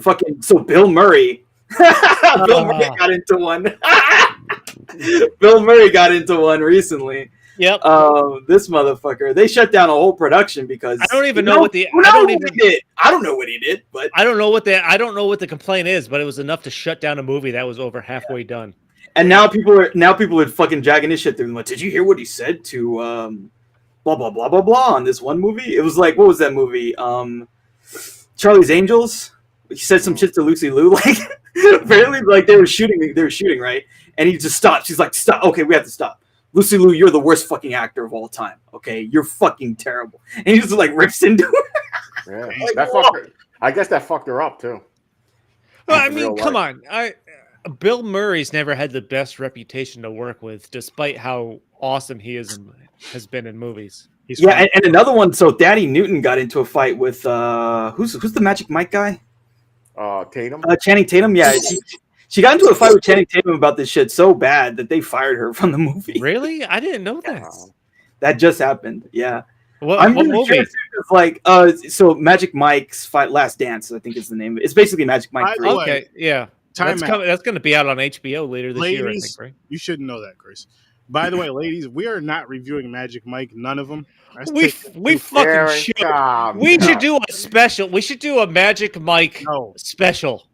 fucking. So Bill Murray. Bill Murray got into one. Bill Murray got into one recently. Yep. This motherfucker. They shut down a whole production because I don't even know what the I don't know what he did, but I don't know what the complaint is, but it was enough to shut down a movie that was over halfway done. And now people are fucking dragging his shit through. Like, did you hear what he said to blah blah blah blah blah on this one movie? It was like, what was that movie? Charlie's Angels. He said some shit to Lucy Liu. Like apparently, like they were shooting right, and he just stopped. She's like, stop. Okay, we have to stop. Lucy Liu, you're the worst fucking actor of all time. Okay, you're fucking terrible. And he just like rips into her. Yeah, that fucked her. I guess that fucked her up too. Well, I mean, come on. Bill Murray's never had the best reputation to work with, despite how awesome he has been in movies. And another one. So Daddy Newton got into a fight with who's the Magic Mike guy? Tatum. Channing Tatum. Yeah. She got into a fight with Channing Tatum about this shit so bad that they fired her from the movie. Really? I didn't know that. That just happened. Yeah. What movie? It's like so Magic Mike's Last Dance, I think is the name. It's basically Magic Mike 3. Okay, yeah. That's going to be out on HBO later this year, I think, right? You shouldn't know that, Chris. By the way, ladies, we are not reviewing Magic Mike. None of them. We fucking should. We should do a special. We should do a Magic Mike special.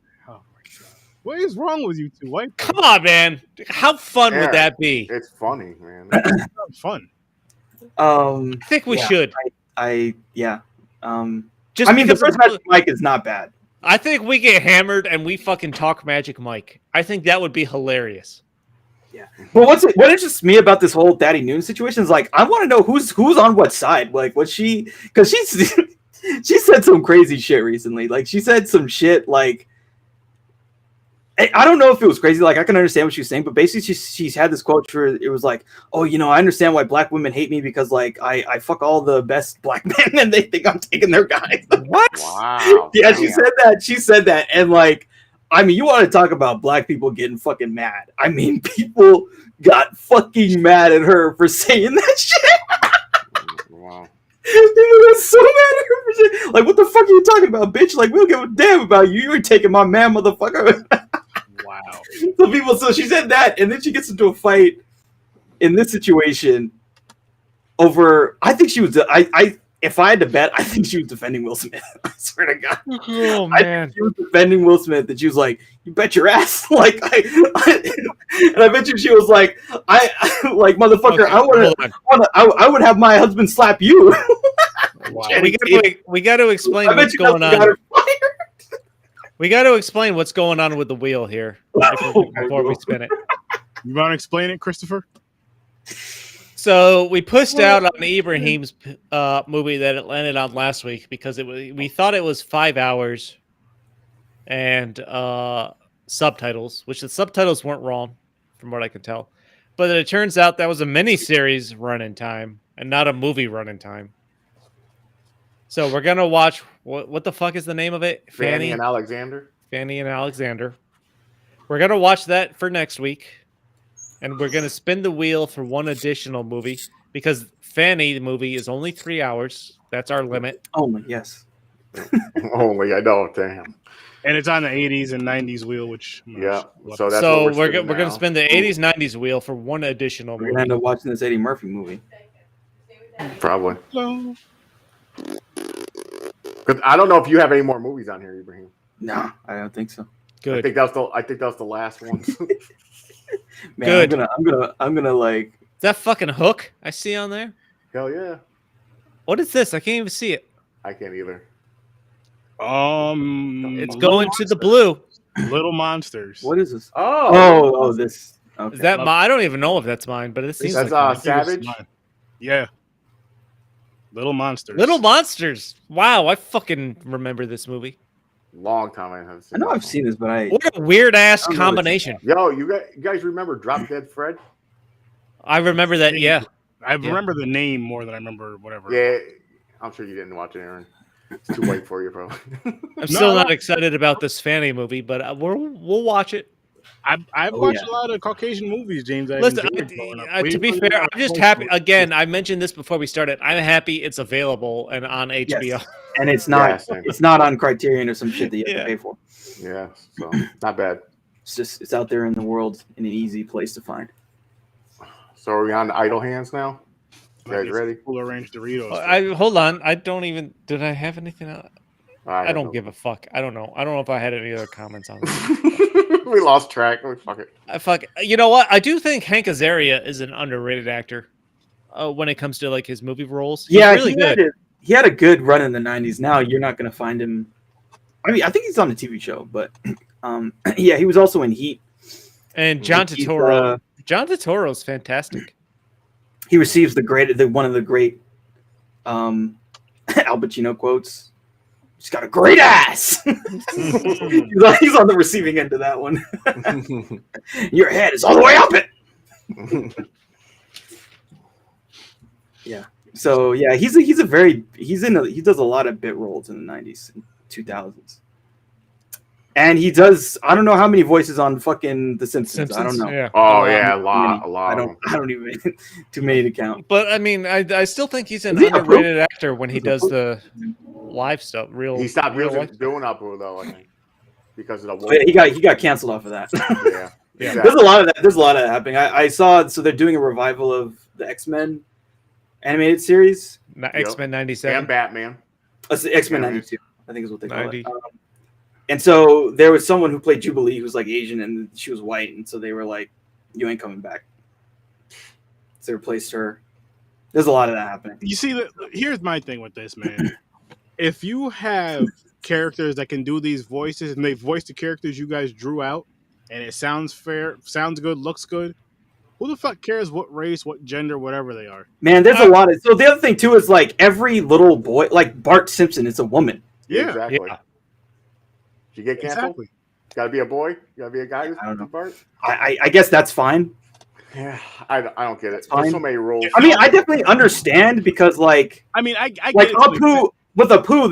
What is wrong with you two? What? Come on, man. How fun would that be? It's funny, man. It's fun. I think we should. The first Magic Mike is not bad. I think we get hammered and we fucking talk Magic Mike. I think that would be hilarious. Yeah. But what interests me about this whole Daddy Newton situation is like I want to know who's on what side. Like because she said some crazy shit recently. Like she said some shit like. I don't know if it was crazy. Like I can understand what she was saying, but basically she's had this quote where it was like, "Oh, I understand why black women hate me because like I fuck all the best black men and they think I'm taking their guys." What? Wow. Yeah, she said that. She said that, and like, I mean, you want to talk about black people getting fucking mad? I mean, people got fucking mad at her for saying that shit. Wow. They were Like, what the fuck are you talking about, bitch? Like, we don't give a damn about you. You ain't taking my man, motherfucker. Wow. So she said that, and then she gets into a fight in this situation over. I think she was. If I had to bet, I think she was defending Will Smith. I swear to God. Oh I man. think she was defending Will Smith, and she was like, "You bet your ass!" And I bet you she was like, "I like motherfucker. Okay, I would have my husband slap you." Wow. We got to explain what's going on. We got to explain what's going on with the wheel here before we spin it. You want to explain it, Christopher? So we pushed out on Ibrahim's movie that it landed on last week because we thought it was 5 hours and subtitles, which the subtitles weren't wrong from what I can tell. But it turns out that was a miniseries running time and not a movie running time. So we're going to watch, what the fuck is the name of it? Fanny and Alexander. Fanny and Alexander. We're going to watch that for next week. And we're going to spin the wheel for one additional movie because Fanny, the movie, is only 3 hours. That's our limit. Only, yes. Only, I know, damn. And it's on the 80s and 90s wheel, which Yeah. So that's So what we're spinning going to now. spin the 80s, 90s wheel for one additional We're movie. gonna end up watching this Eddie Murphy movie. Probably. Because I don't know if you have any more movies on here, Ibrahim. No, I don't think so. I Good. think that was the last one. Man, Good. I'm gonna like. Is that fucking Hook I see on there? Hell yeah. What is this? I can't even see it. I can't either. It's going to the blue. Little Monsters. What is this? Oh, this. Okay. Is that I don't even know if that's mine, but it seems that's like mine. Savage. Yeah. Little Monsters. Little Monsters. Wow, I fucking remember this movie. Long time I haven't seen. I know I've seen this, but I. What a weird ass I don't know what combination. Yo, you guys remember Drop Dead Fred? I remember that. Yeah. I remember the name more than I remember whatever. Yeah, I'm sure you didn't watch it, Aaron. It's too late for you, bro. I'm still not excited about this Fanny movie, but we'll watch it. I've watched a lot of Caucasian movies, James. Listen, to be fair, I'm just happy. Again, I mentioned this before we started. I'm happy it's available and on HBO. Yes. And it's not. Yeah, same. It's not on Criterion or some shit that you have to pay for. Yeah, so not bad. It's out there in the world in an easy place to find. So are we on idle hands now? You guys ready? Full range Doritos. Hold on. I don't even. Did I have anything else? I don't know. give a fuck. I don't know. I don't know if I had any other comments on it. We lost track. Fuck it. You know what? I do think Hank Azaria is an underrated actor when it comes to like his movie roles. He's really good. He had a good run in the 90s. Now you're not going to find him. I mean, I think he's on the TV show, but yeah, he was also in Heat. And John Turturro. John Turturro is fantastic. He receives one of the great Al Pacino quotes. He's got a great ass. He's on the receiving end of that one. Your head is all the way up it. Yeah. So yeah, he does a lot of bit roles in the 90s and 2000s. And he does, I don't know how many voices on fucking The Simpsons. I don't know. Yeah. Oh yeah, a lot. I don't even too many to count. But I mean, I still think he's an underrated actor when he does the live stuff. He stopped doing Apu though, I think, because of the. Oh, yeah, he got canceled off of that. Yeah. Exactly. There's a lot of that. There's a lot of that happening. I saw. So they're doing a revival of the X-Men animated series. X-Men 97 and Batman. It's the X-Men 92. I think is what they call 90. it. And so there was someone who played Jubilee who's like Asian and she was white, and so they were like, "You ain't coming back." So they replaced her. There's a lot of that happening. You see, here's my thing with this, man. If you have characters that can do these voices and they voice the characters you guys drew out, and it sounds fair, sounds good, looks good, who the fuck cares what race, what gender, whatever they are? Man, there's a lot of. So the other thing too is like every little boy, like Bart Simpson, is a woman. Yeah, exactly. Yeah. Did you get canceled? Exactly. Gotta be a boy. You gotta be a guy. I don't know. Bart. I guess that's fine. Yeah, I don't get it. Fine. There's so many rules. I mean, I definitely understand because like. I mean, I like get it. Apu with Apu,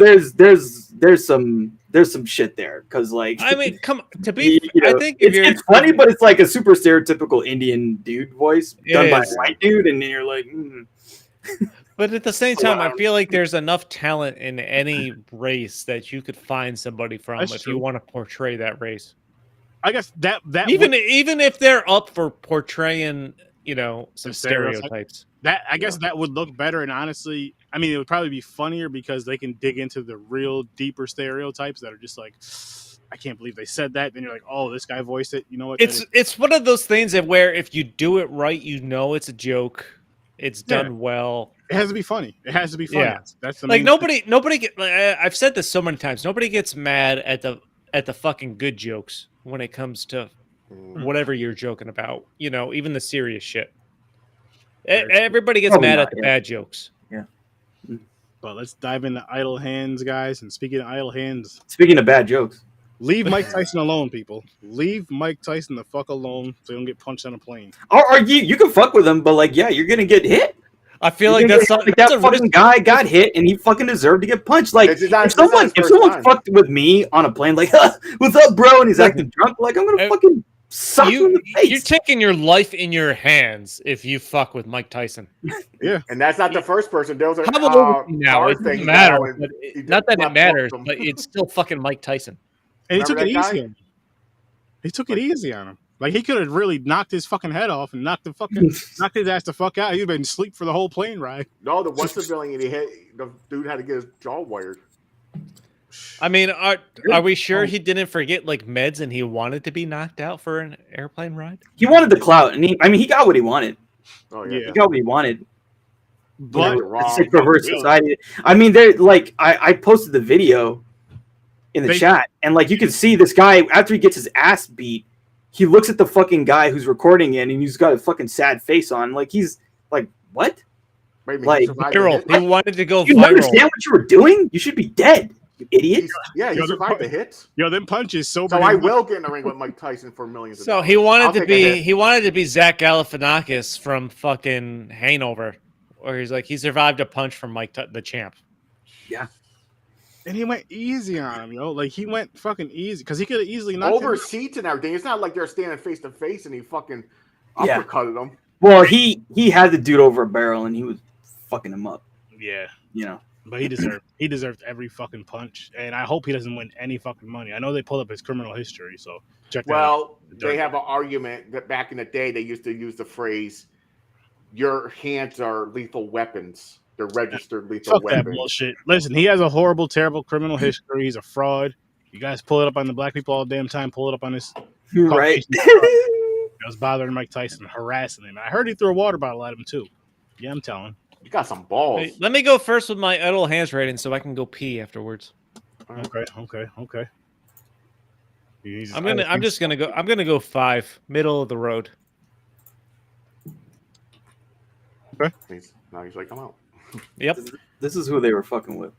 there's some shit there because like I mean, to be, I think it's funny, but it's like a super stereotypical Indian dude voice done by a white dude, and then you're like, But at the same time, I feel like there's enough talent in any race that you could find somebody from if you want to portray that race. I guess that even if they're up for portraying, some stereotypes. That I guess that would look better, and honestly, I mean, it would probably be funnier because they can dig into the real deeper stereotypes that are just like, I can't believe they said that. Then you're like, oh, this guy voiced it. You know what? It's one of those things that where if you do it right, it's a joke. It's done well. It has to be funny. It has to be funny. Yeah. That's the like nobody I've said this so many times. Nobody gets mad at the fucking good jokes when it comes to whatever you're joking about. Even the serious shit. Everybody gets mad at the bad jokes. Yeah. But let's dive into idle hands, guys. And speaking of idle hands, speaking of bad jokes, leave Mike Tyson alone, people. Leave Mike Tyson the fuck alone so he don't get punched on a plane. Or you can fuck with him, but you're gonna get hit. I feel like that's that fucking guy got hit and he fucking deserved to get punched. Like if someone fucked with me on a plane, like what's up, bro? And he's acting drunk, like I'm gonna fucking suck you in the face. You're taking your life in your hands if you fuck with Mike Tyson. Yeah, and that's not the first person. There was a now it doesn't matter. Not that it matters, but it's still fucking Mike Tyson. And he took it easy on him. He took it easy on him. Like he could have really knocked his fucking head off and knocked his ass the fuck out. He'd been asleep for the whole plane ride. No, the one civilian the dude had to get his jaw wired. I mean, are we sure he didn't forget meds and he wanted to be knocked out for an airplane ride? He wanted the clout, and he got what he wanted. Oh yeah, he got what he wanted. But it's perverse society. I mean, they're I posted the video in the chat, and you can see this guy after he gets his ass beat. He looks at the fucking guy who's recording it, and he's got a fucking sad face on. He's like, what? Viral. He wanted to go viral. You understand what you were doing? You should be dead, you idiot. He survived the hits. Yo, them punches so I will get in the ring with Mike Tyson for millions of dollars. So he wanted to be Zach Galifianakis from fucking Hangover, where he's like, he survived a punch from Mike the champ. Yeah. And he went easy on him, he went fucking easy because he could have easily knocked over him seats and everything. It's not like they're standing face to face and he fucking uppercutted him. Well, he had the dude over a barrel and he was fucking him up. Yeah, but he deserved every fucking punch, and I hope he doesn't win any fucking money. I know they pulled up his criminal history, so check that out. Well, they have an argument that back in the day they used to use the phrase, "Your hands are lethal weapons." They're registered lethal weapons. That bullshit. Listen, he has a horrible, terrible criminal history. He's a fraud. You guys pull it up on the black people all the damn time. Pull it up on this. Right. I was bothering Mike Tyson, harassing him. I heard he threw a water bottle at him too. Yeah, I'm telling. You got some balls. Hey, let me go first with my idle hands rating so I can go pee afterwards. Okay. I'm gonna go 5, middle of the road. Okay. Now he's like, I'm out. Yep. This is who they were fucking with.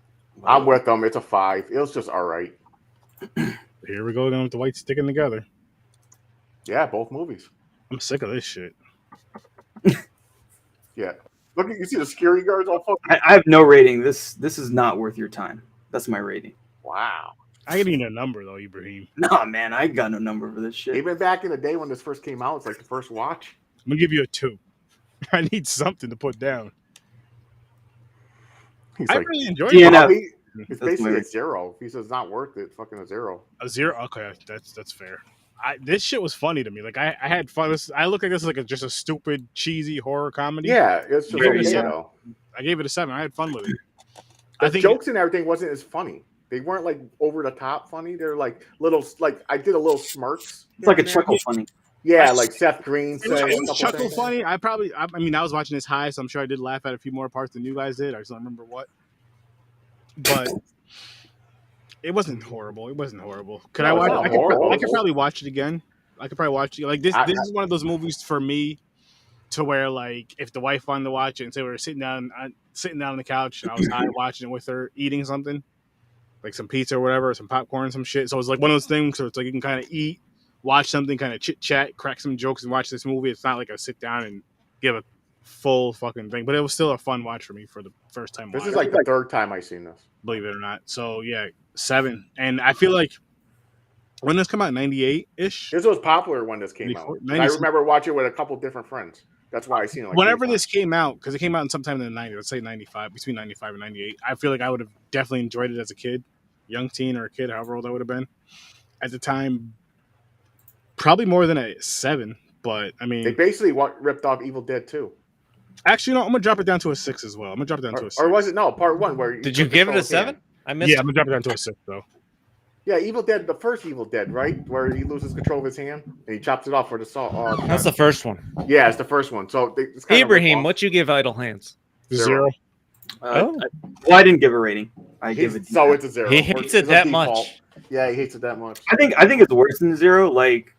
I'm with them. It's a 5. It was just all right. Here we go again with the white sticking together. Yeah, both movies. I'm sick of this shit. Yeah. Look, you see the security guards all fucking. I have no rating. This is not worth your time. That's my rating. Wow. I need a number though, Ibrahim. Nah, man, I got no number for this shit. Even back in the day when this first came out, it's like the first watch. I'm gonna give you a 2. I need something to put down. I really enjoyed it. It's basically a 0. If he says not worth it, fucking a 0. A 0? Okay, that's fair. This shit was funny to me. I had fun. I look at this like just a stupid, cheesy horror comedy. Yeah, it's just I gave it a 7. I had fun with it. The jokes and everything wasn't as funny. They weren't over the top funny. They're little I did a little smirks. It's like a chuckle funny. Yeah, like Seth Green said. It was chuckle funny. I was watching this high, so I'm sure I did laugh at a few more parts than you guys did. I just don't remember what. But it wasn't horrible. Could I watch it? I could probably watch it again. I could probably watch it. This is one of those movies for me to where if the wife wanted to watch it and say we were sitting down on the couch and I was high watching it with her eating something, like some pizza or whatever, or some popcorn, some shit. So it's one of those things. So it's you can kind of eat, watch something, kind of chit chat, crack some jokes, and watch this movie. It's not like a sit down and give a full fucking thing, but it was still a fun watch for me for the first time. This is the 3rd time I've seen this, believe it or not. So yeah, 7. And I feel like when this came out, 98 ish. This was popular when this came out. I remember watching it with a couple different friends. That's why I seen it. Like whenever 3 this times. came out, because it came out in sometime in the 90s, let's say 95, between 95 and 98. I feel like I would have definitely enjoyed it as a kid, young teen or a kid, however old I would have been. At the time, probably more than a 7, but I mean, They basically ripped off Evil Dead 2. actually, no, I'm gonna drop it down to a 6 as well. I'm gonna drop it down to a 6. Or was it part 1 where Did you give it a 7? I missed. Yeah, I'm gonna drop it down to a 6 though. Yeah, Evil Dead, the first Evil Dead, right? Where he loses control of his hand and he chops it off for the saw. That's the first one. Yeah, it's the first one. So it's kind Ibrahim, what you give Idle Hands? 0. Well, I didn't give a rating. I give it. So it's a 0. He hates it that much. Yeah, he hates it that much. I think it's worse than 0. Like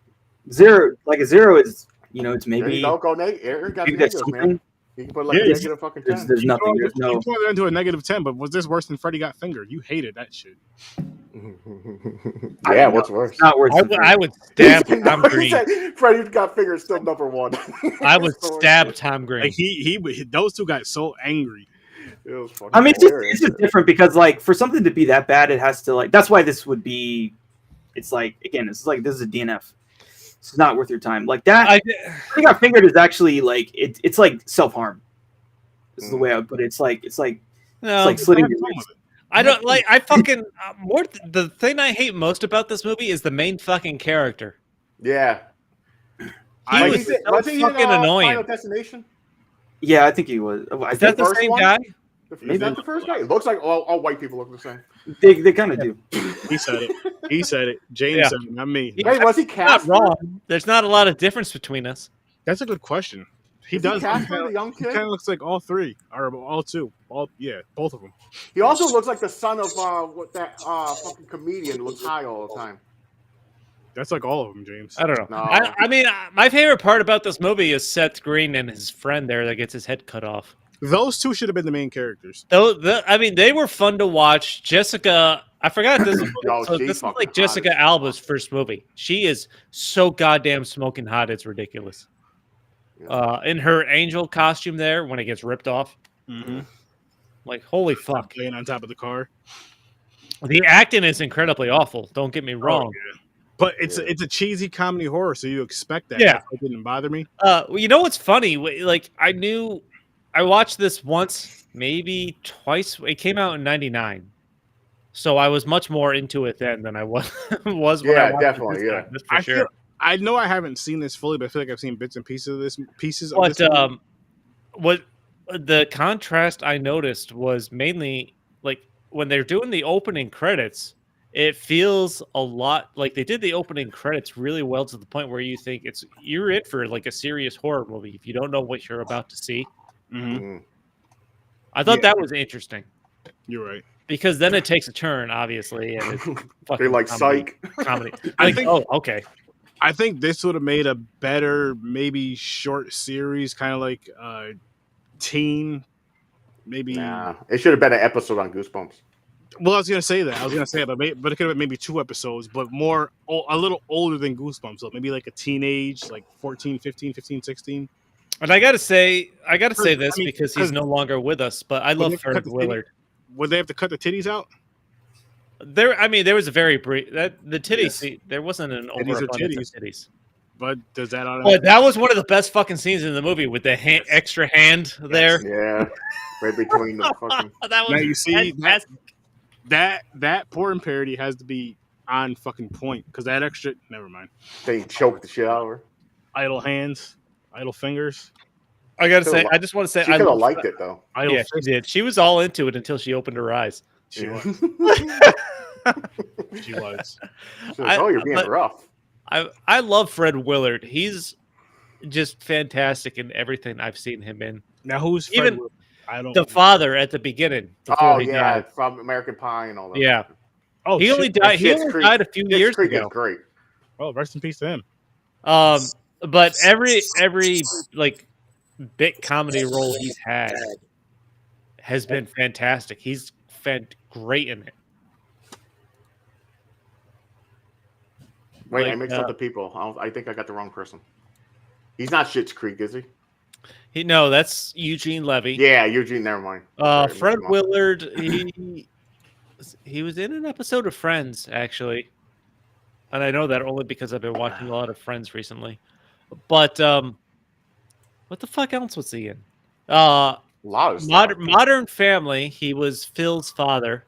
0, like a 0 is, it's maybe. Don't go negative. Aaron got maybe that's negatives, man. something. You can put like Yeah, negative fucking 10. There's nothing. There's You no. put it into a negative 10, but was this worse than Freddy Got Fingered? You hated that shit. Yeah, what's worse? It's not worse. I would stab Tom Green. Freddie Got Fingered still number 1. I would stab Tom Green. Like he those two got so angry. It was fucking I mean, hilarious. it's just different because, like, for something to be that bad, it has to, like, that's why this would be. It's like, again, it's like this is a DNF. It's not worth your time. Like that. I Got Fingered is actually like it's like self-harm. This is the way I would put it. It's like slitting your wrist. I don't like. I fucking the thing I hate most about this movie is the main fucking character. Yeah, He was so fucking annoying. Final Destination. Yeah, I think he was. Is that the same guy? Is that the first guy? It looks like all white people look the same. They kind of do. He said it. He said it. James said it, not me. Wait, was he Not Casper? wrong. There's not a lot of difference between us. That's a good question. He Is does. Casper, the young He kid? kind of looks like all 3 or all 2. Both of them. He also looks like the son of what that fucking comedian looks high all the time. That's like all of them, James. I don't know. No. I mean, my favorite part about this movie is Seth Green and his friend there that gets his head cut off. Those 2 should have been the main characters. I mean, they were fun to watch. Jessica, I forgot this. This is like Jessica Alba's first movie. She is so goddamn smoking hot. It's ridiculous. Yeah. In her angel costume there, when it gets ripped off, like holy fuck! Laying on top of the car. The acting is incredibly awful. Don't get me wrong. Yeah. But it's a cheesy comedy horror, so you expect that. Yeah, it didn't bother me. Well, you know what's funny? Like I watched this once, maybe twice. It came out in '99, so I was much more into it then than I was when I watched definitely, it this time. That's for sure. I know I haven't seen this fully, but I feel like I've seen bits and pieces of this. But what the contrast I noticed was mainly like when they're doing the opening credits. It feels a lot like they did the opening credits really well to the point where you think you're in for like a serious horror movie if you don't know what you're about to see. Mm-hmm. I thought that was interesting. You're right. Because then it takes a turn, obviously, and it's They're like comedy. I think. Oh, okay. I think this would have made a better, maybe short series, kind of like teen. Maybe. Nah, it should have been an episode on Goosebumps. Well, I was gonna say that. But it could have been maybe 2 episodes, but a little older than Goosebumps. So maybe like a teenage, like 14, 15, 16. And I gotta say this because he's no longer with us. But I love Fred Willard. Would they have to cut the titties out? There was a very brief the titties. There wasn't an overabundance of titties. But does that? But that was one of the best fucking scenes in the movie with the extra hand there. Yeah, right between the fucking. That was now you see fantastic. that porn parody has to be on fucking point because that extra. Never mind. They choked the shit out of her. Idle hands, idle fingers. I gotta say, I just want to say, she could have liked it though. Yeah, she did. She was all into it until she opened her eyes. She was. She was. Oh, you're being rough. I love Fred Willard. He's just fantastic in everything I've seen him in. Now, who's Fred even Willard? I don't. The father at the beginning. Oh yeah, died. From American Pie and all that. Yeah. Oh, he only died. He only died a few years Creek ago. Is great. Oh, rest in peace to him. But every like bit comedy role he's had has been fantastic. He's great in it. Wait, I mixed up the people. I think I got the wrong person. He's not Schitt's Creek, is he? No, that's Eugene Levy. Yeah, Eugene. Never mind. Fred Willard. He was in an episode of Friends, actually, and I know that only because I've been watching a lot of Friends recently. But What the fuck else was he in? A lot of stuff. Modern Family. He was Phil's father.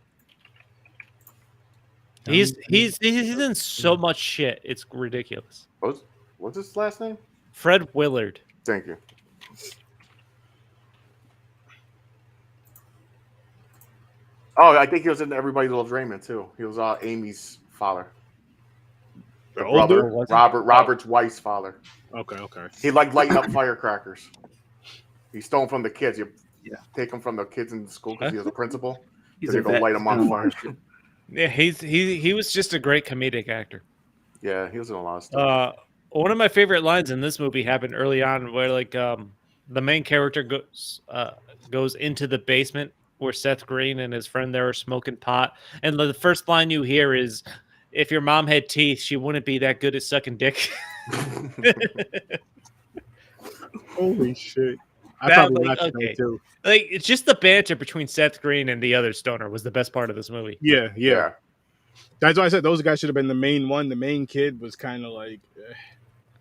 He's in so much shit. It's ridiculous. What's his last name? Fred Willard. Thank you. Oh, I think he was in Everybody Loves Raymond too. He was Amy's father. The brother, Robert's wife's father. Okay. He liked lighting up firecrackers. He stole them from the kids. You take them from the kids in the school because he was a principal. He's going to light them on fire. Yeah, he was just a great comedic actor. Yeah, he was in a lot of stuff. One of my favorite lines in this movie happened early on, where like the main character goes into the basement where Seth Green and his friend there are smoking pot, and the first line you hear is, "If your mom had teeth, she wouldn't be that good at sucking dick." Holy shit! I probably watched that too. Like, it's just the banter between Seth Green and the other stoner was the best part of this movie. Yeah. That's why I said those guys should have been the main one. The main kid was kind of like,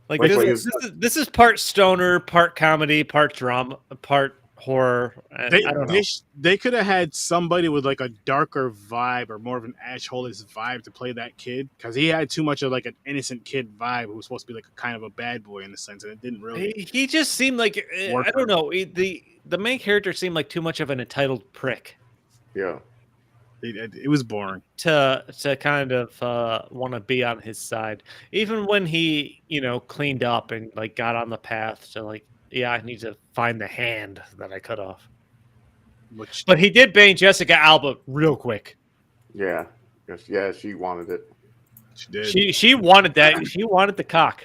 this is part stoner, part comedy, part drama, part horror. I don't know. They could have had somebody with like a darker vibe or more of an Ash Hollis vibe to play that kid, because he had too much of like an innocent kid vibe who was supposed to be like a kind of a bad boy in a sense, and it didn't really. He just seemed like I don't know. The main character seemed like too much of an entitled prick. Yeah. It was boring to kind of want to be on his side, even when he cleaned up and like got on the path to like, I need to find the hand that I cut off. But he did bang Jessica Alba real quick. Yeah, she wanted it. She did. She wanted that. She wanted the cock.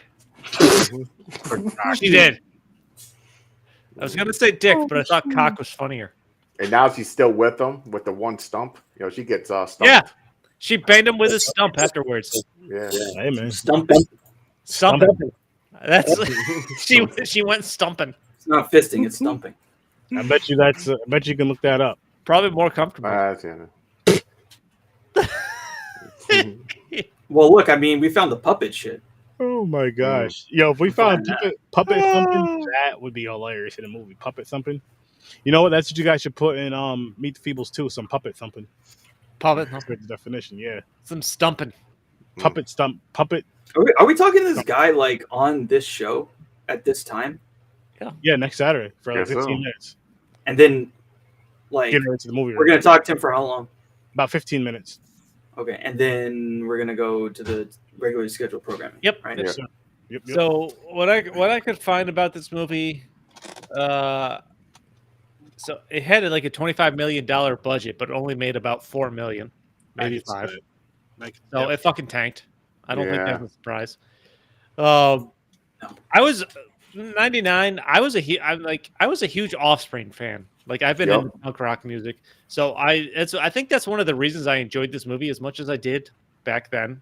She did. I was gonna say dick, but I thought cock was funnier. And now she's still with him with the one stump. She gets stumped. Yeah, she banged him with a stump afterwards. Yeah. Hey man, stumping. That's she went stumping. It's not fisting; it's stumping. I bet you you can look that up. Probably more comfortable. Well, look, I mean, we found the puppet shit. Oh my gosh, yo! If we found puppet something, that would be hilarious in a movie. Puppet something. You know what? That's what you guys should put in Meet the Feebles too. Some puppet thumping. Puppet thumping. The definition, yeah. Some stumping. Puppet stump. Puppet. Are we talking to this guy like on this show at this time? Yeah, next Saturday for like 15 minutes. And then, like, get into the movie. We're gonna talk to him for how long? About 15 minutes. Okay, and then we're gonna go to the regularly scheduled programming. Yep. Right. Yep. Yep. So what I could find about this movie, so it had like a $25 million budget, but it only made about $4 million, maybe $5 million. So it fucking tanked. I don't think that's a surprise. I was 99. I was a huge Offspring fan. Like, I've been into punk rock music, so I think that's one of the reasons I enjoyed this movie as much as I did back then.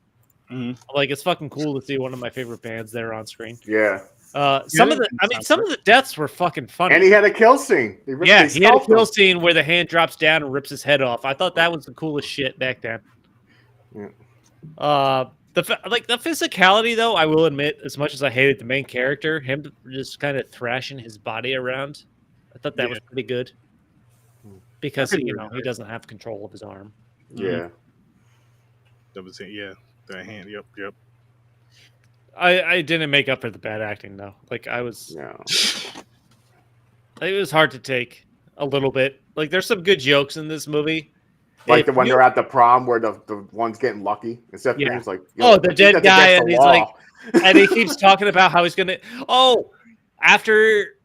Mm-hmm. Like, it's fucking cool to see one of my favorite bands there on screen. Yeah. Some of the deaths were fucking funny. And he had a kill scene. He had a kill scene where the hand drops down and rips his head off. I thought that was the coolest shit back then. Yeah. The physicality, though, I will admit, as much as I hated the main character, him just kind of thrashing his body around, I thought that was pretty good. Because he doesn't have control of his arm. Yeah. That was it. Yeah. The hand. Yep. I didn't make up for the bad acting though. Like, I was. No. It was hard to take a little bit. Like, there's some good jokes in this movie. Like when they're at the prom where the one's getting lucky. Instead of like, the dead guy, and he's like, and he keeps talking about how he's gonna. Oh, after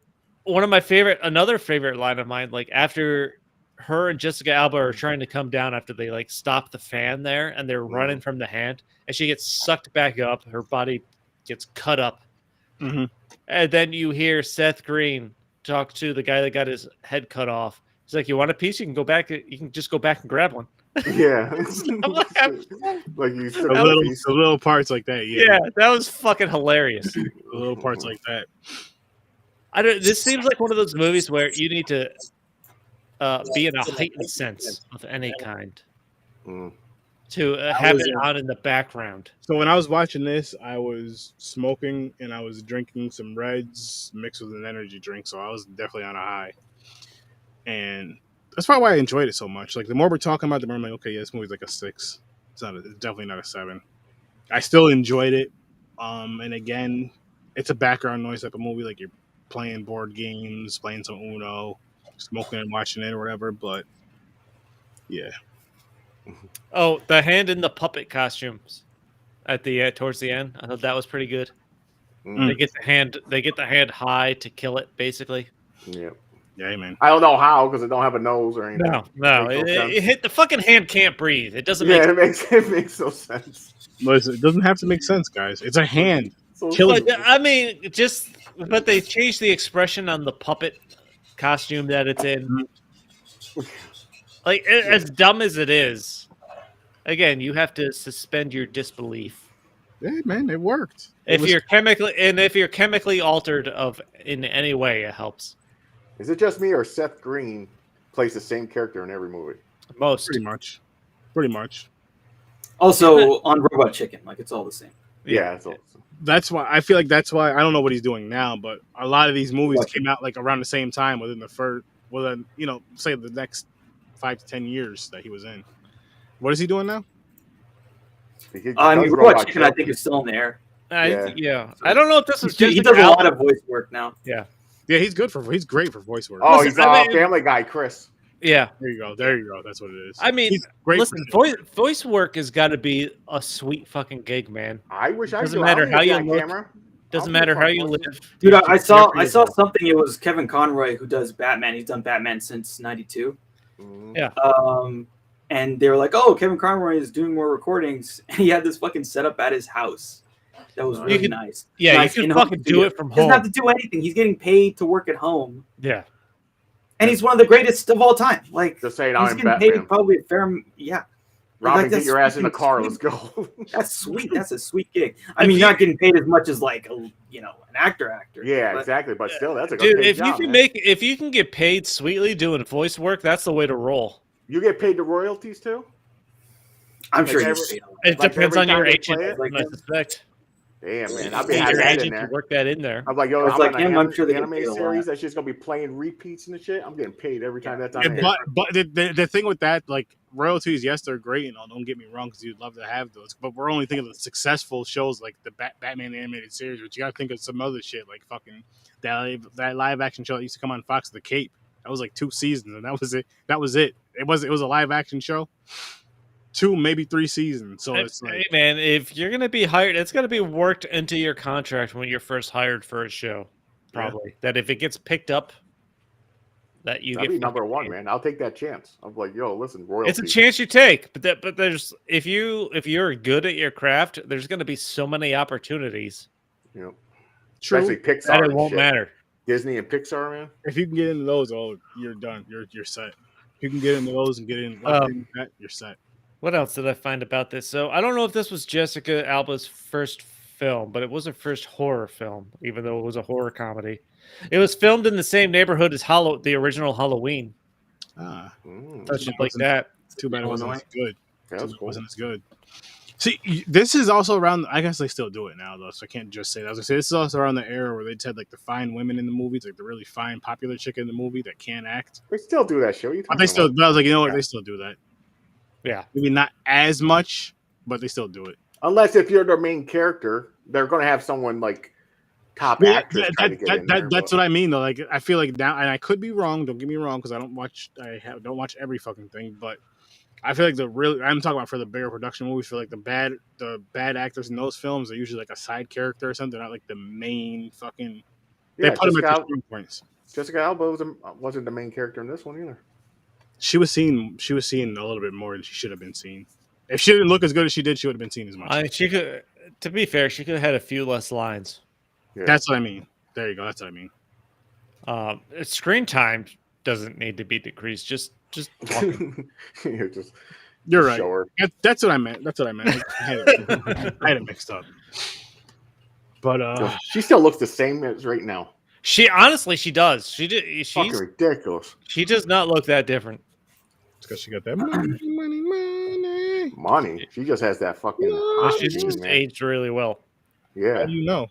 one of my another favorite line of mine, like after her and Jessica Alba are trying to come down after they like stop the fan there, and they're running from the hand, and she gets sucked back up. Her body gets cut up, and then you hear Seth Green talk to the guy that got his head cut off. He's like, "You want a piece? You can go back. You can just go back and grab one." Yeah, like you said, little parts like that. Yeah, that was fucking hilarious. Little parts like that. This seems like one of those movies where you need to be in a heightened sense of any kind. to have it on in the background. So when I was watching this, I was smoking and I was drinking some Reds mixed with an energy drink, so I was definitely on a high. And that's probably why I enjoyed it so much. Like the more we're talking about, the more I'm like, okay, yeah, this movie's like a 6. It's definitely not a 7. I still enjoyed it. And again, it's a background noise type of movie. Like you're playing board games, playing some Uno, smoking and watching it or whatever. But yeah. Oh, the hand in the puppet costumes at the towards the end. I thought that was pretty good. They get the hand high to kill it, basically. Yeah. Yeah, man. I don't know how because it don't have a nose or anything. No. It hit the fucking hand can't breathe. It doesn't. Yeah, it makes no sense. Listen, it doesn't have to make sense, guys. It's a hand. I mean, but they changed the expression on the puppet costume that it's in. Like as dumb as it is, again, you have to suspend your disbelief. Yeah, man, it worked. If you're chemically altered in any way, it helps. Is it just me or Seth Green plays the same character in every movie? Pretty much. Also on Robot Chicken, like it's all the same. Yeah, it's all the same. That's why I feel like I don't know what he's doing now, but a lot of these movies came out like around the same time within say the next 5 to 10 years that he was in. What is he doing now? Robot Chicken, I think, is still in the air. Yeah. I don't know if this is just he does a lot of voice work now. Yeah, he's great for voice work. Oh, he's Family Guy, Chris. Yeah. There you go. That's what it is. I mean, listen, voice work has got to be a sweet fucking gig, man. I wish I doesn't matter how you look. Camera. Doesn't matter how you live. Dude, I saw something. It was Kevin Conroy who does Batman. He's done Batman since '92. Yeah. And they were like, "Oh, Kevin Conroy is doing more recordings," and he had this fucking setup at his house. That was really nice. Yeah, nice you can fucking do it from home. He doesn't have to do anything. He's getting paid to work at home. Yeah. And he's one of the greatest of all time. Like, just say he's getting paid probably a fair. Yeah. Robin, get your ass in the car. Let's go. That's sweet. That's a sweet gig. I mean, you're not getting paid as much as like an actor. Yeah, exactly. But still, that's a good dude. If you can get paid sweetly doing voice work, that's the way to roll. You get paid the royalties too. I'm sure it depends on your agent. I suspect. Damn, man, I'll be having that in there. Work that in there. I'm like, yo, I'm sure the anime series that's just gonna be playing repeats and the shit. I'm getting paid every time that's on. But the thing with that, like royalties, yes, they're great and all. Don't get me wrong, because you'd love to have those. But we're only thinking of the successful shows like the Batman animated series. But you gotta think of some other shit like fucking that live action show that used to come on Fox, The Cape. That was like 2 seasons, and that was it. It was a live action show. 2, maybe 3 seasons. So it's like, hey man, if you're gonna be hired, it's gonna be worked into your contract when you're first hired for a show. Probably that if it gets picked up, that you That'd get be number one, man. I'll take that chance. I'm like, yo, listen, royalties. It's a chance you take, but there's if you're good at your craft, there's gonna be so many opportunities. Yep. Especially Pixar. That it won't matter. Disney and Pixar, man. If you can get into those, you're done. You're set. If you can get into those and get in that, you're set. What else did I find about this? So I don't know if this was Jessica Alba's first film, but it was her first horror film, even though it was a horror comedy. It was filmed in the same neighborhood as the original Halloween. Shit like that. Too bad it wasn't as good. Yeah, it wasn't as good. See, this is also around. I guess they still do it now, though, so I can't just say that. I was gonna say this is also around the era where they had like the fine women in the movies, like the really fine, popular chick in the movie that can't act. They still do that show. But they still. But I was like, you know what? They still do that. Yeah, maybe not as much, but they still do it. Unless if you're the main character, they're going to have someone like top actress. That's what I mean, though. Like, I feel like now, and I could be wrong. Don't get me wrong, because I don't watch every fucking thing. But I feel like I'm talking about for the bigger production movies, for like the bad actors in those films, they're usually like a side character or something. They're not like the main fucking. They put them at the points. Jessica Alba wasn't the main character in this one either. She was seen a little bit more than she should have been seen. If she didn't look as good as she did, she would have been seen as much. She could, to be fair, she could have had a few less lines. Yeah. That's what I mean. There you go. That's what I mean. Screen time doesn't need to be decreased. Just You're right. That's what I meant. I had it mixed up. But she still looks the same as right now. She does. She's fucking ridiculous. She does not look that different. It's because she got that money. Really? Money. She just has that fucking. Well, hot she's gene, just man. aged really well. How Yeah. do you know?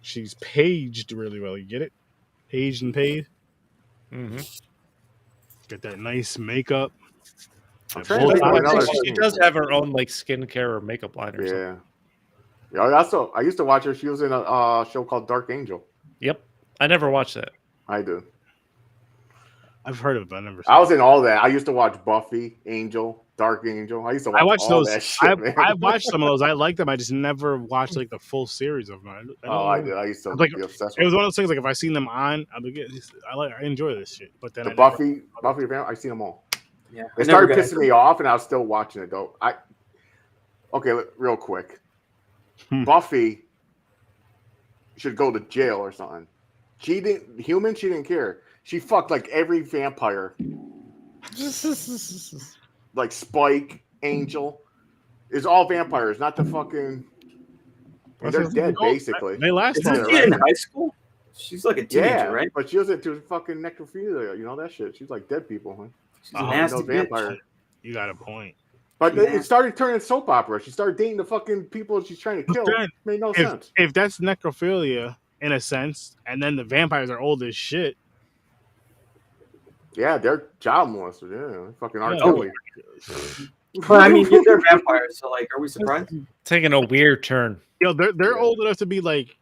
She's paged really well. You get it? Aged and paid. Mm-hmm. Get that nice makeup. I'm That trying to bold think of eyes. another She thing. does have her own like skincare or makeup line or something. Yeah. Yeah. I used to watch her. She was in a show called Dark Angel. Yep. I never watched that. I do. I've heard of it, but I never seen I was it. in all that. I used to watch Buffy, Angel, Dark Angel. I used to watch I watched all those. that shit, man. I watched some of those. I liked them. I just never watched like the full series of them. I don't I know. did. I used to Like, be obsessed it with was one of those things. Like if I seen them on, I'd be good. I enjoy this shit. But then the I never, Buffy event. I seen them all. Yeah, They started pissing me off, and I was still watching it though. Okay, real quick. Buffy should go to jail or something. She didn't care. She fucked like every vampire. Like Spike, Angel. It's all vampires, not the fucking. And they're dead, basically. They last. Isn't she in high school? She's like a teenager, right? But she was into fucking necrophilia, you know that shit. She's like dead people, huh? She's a nasty vampire. You got a point. But it started turning soap opera. She started dating the fucking people she's trying to kill. Made no sense. If that's necrophilia in a sense, and then the vampires are old as shit. Yeah, they're child molesters. Yeah, fucking R. Kelly. But I mean, they're vampires, so like, are we surprised? Taking a weird turn. Yo, they're old enough to be like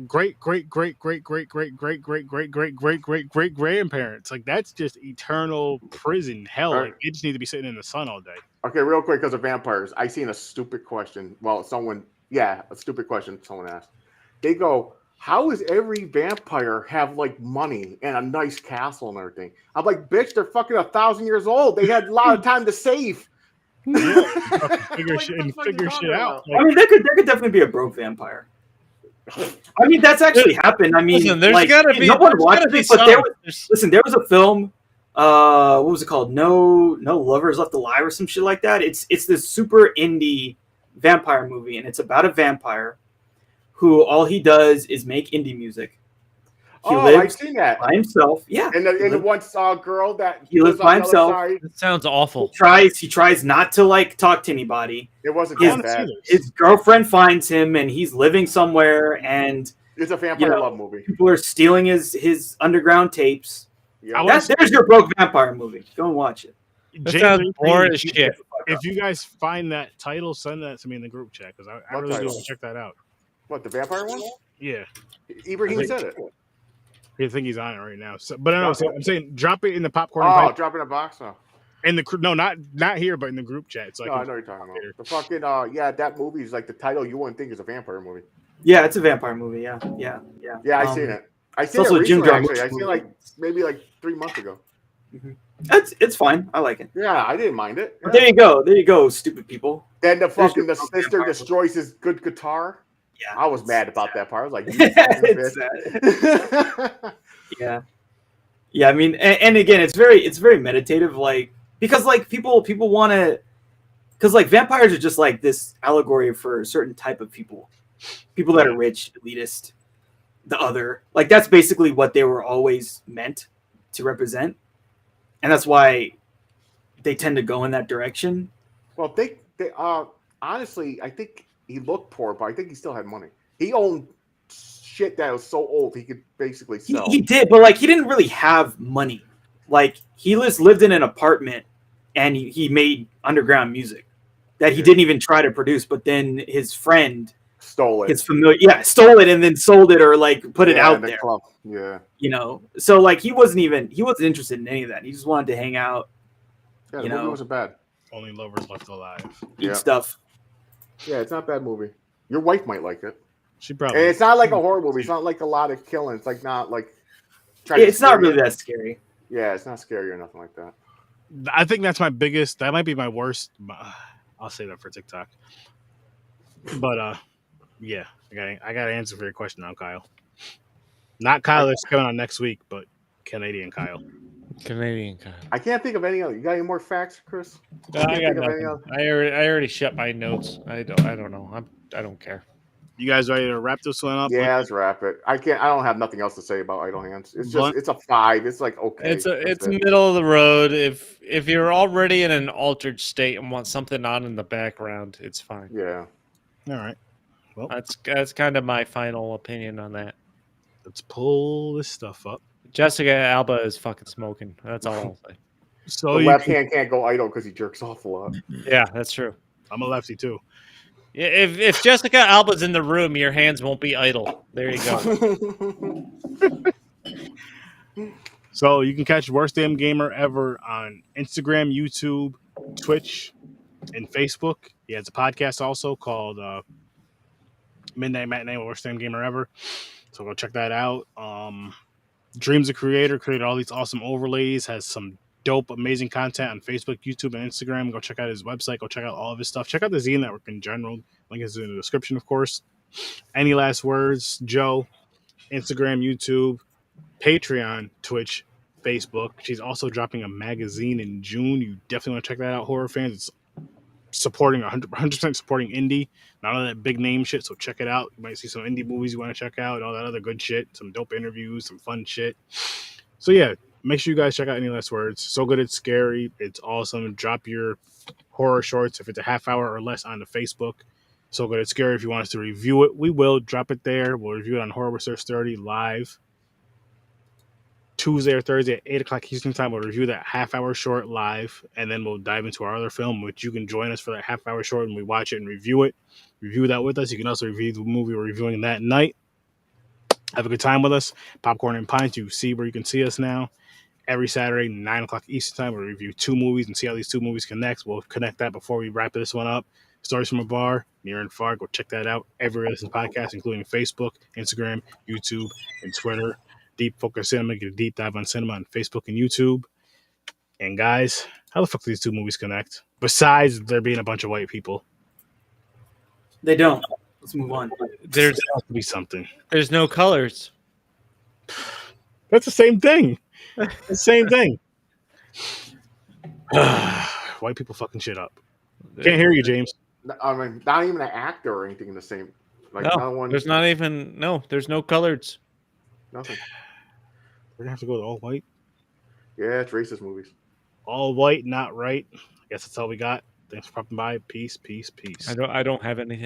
great grandparents. Like that's just eternal prison hell. Like they just need to be sitting in the sun all day. Okay, real quick, because of vampires, I seen a stupid question. Well, a stupid question someone asked. They go, how does every vampire have like money and a nice castle and everything? I'm like, bitch, they're fucking 1,000 years old. They had a lot of time to save. Figure shit out. I mean, there could definitely be a broke vampire. I mean, that's actually happened. I mean, listen, there's like, gotta be. No one watched it, but there was a film. What was it called? No Lovers Left Alive or some shit like that. It's this super indie vampire movie, and it's about a vampire who all he does is make indie music. He lives I've seen that by himself. Yeah, and the one girl that he lives by himself. That sounds awful. He tries not to like talk to anybody. It wasn't that bad. His girlfriend finds him, and he's living somewhere, and it's a vampire love movie. People are stealing his underground tapes. Yeah. There's your broke vampire movie. Go and watch it. That sounds boring as shit. If you guys find that title, send that to me in the group chat because I really do want to check that out. What, the vampire one? Yeah. Ibrahim said it. I think he's on it right now. So, but I know I'm saying drop it in the popcorn. Drop it in a box now. In the not here, but in the group chat. So I know what you're talking about. The fucking that movie is like the title you wouldn't think is a vampire movie. Yeah, it's a vampire movie. Yeah. Yeah, I seen it. I seen it recently, actually. I seen it maybe 3 months ago. Mm-hmm. It's fine. I like it. Yeah, I didn't mind it. Yeah. There you go, stupid people. Then the sister destroys his good guitar. Yeah, I was mad about that part. I was like, yeah. I mean, and again, it's very meditative, like because like people want to, because like vampires are just like this allegory for a certain type of people that are rich, elitist, the other. Like that's basically what they were always meant to represent, and that's why they tend to go in that direction. Well, they honestly, I think he looked poor, but I think he still had money. He owned shit that was so old he could basically sell. He did, but like he didn't really have money. Like he lived in an apartment, and he made underground music that he didn't even try to produce. But then his friend stole it. His stole it and then sold it or like put it out there. Club. Yeah, So like he wasn't interested in any of that. He just wanted to hang out. Yeah, the movie wasn't bad. Only Lovers Left Alive. Eat stuff. Yeah, it's not a bad movie. Your wife might like it. She probably. And it's not like a horror movie. It's not like a lot of killing. It's like not like. It's not really that scary. Yeah, it's not scary or nothing like that. I think that's my biggest. That might be my worst. I'll say that for TikTok. But yeah, I got to answer for your question now, Kyle. Not Kyle that's coming on next week, but Canadian Kyle. Canadian Kyle. I can't think of any other. You got any more facts, Chris? I got nothing. I already shut my notes. I don't know. I don't care. You guys ready to wrap this one up? Yeah, let's wrap it. I don't have nothing else to say about Idle Hands. It's just it's a 5. It's like okay. It's middle of the road. If if you're already in an altered state and want something on in the background, it's fine. Yeah. All right. Well, That's kind of my final opinion on that. Let's pull this stuff up. Jessica Alba is fucking smoking. That's all I'll say. So the left hand can't go idle because he jerks off a lot. Yeah, that's true. I'm a lefty too. If Jessica Alba's in the room, your hands won't be idle. There you go. So you can catch Worst Damn Gamer Ever on Instagram, YouTube, Twitch, and Facebook. He has a podcast also called Midnight Matinee with Worst Damn Gamer Ever. So go check that out. Dreams a Creator created all these awesome overlays, has some dope, amazing content on Facebook, YouTube, and Instagram. Go check out his website. Go check out all of his stuff. Check out the Z Network in general. Link is in the description, of course. Any last words, Joe? Instagram, YouTube, Patreon, Twitch, Facebook. She's also dropping a magazine in June. You definitely want to check that out, horror fans. It's supporting 100% supporting indie, none of that big name shit. So check it out. You might see some indie movies you want to check out, all that other good shit, some dope interviews, some fun shit. So yeah, make sure you guys check out Any Last Words. So Good It's Scary. It's awesome. Drop your horror shorts if it's a half hour or less on the Facebook. So Good It's Scary. If you want us to review it, we will drop it there. We'll review it on Horror Research 30 live. Tuesday or Thursday at 8 o'clock Eastern Time. We'll review that half-hour short live, and then we'll dive into our other film, which you can join us for that half-hour short, and we watch it and review it. Review that with us. You can also review the movie we're reviewing that night. Have a good time with us. Popcorn and Pints. You see where you can see us now. Every Saturday, 9 o'clock Eastern Time, we'll review 2 movies and see how these 2 movies connect. We'll connect that before we wrap this one up. Stories from a Bar, Near and Far. Go check that out. Every Listen podcast, including Facebook, Instagram, YouTube, and Twitter. Deep Focus Cinema, get a deep dive on cinema on Facebook and YouTube. And guys, how the fuck do these 2 movies connect? Besides there being a bunch of white people. They don't. Let's move on. There has to be something. There's no colors. That's the same thing. The same thing. White people fucking shit up. Can't hear you, James. I mean, not even an actor or anything in the same. Like, no, there's not even. No, there's no colors. Nothing. We're gonna have to go to all white. Yeah, it's racist movies. All white, not right. I guess that's all we got. Thanks for popping by. Peace, peace, peace. I don't have anything.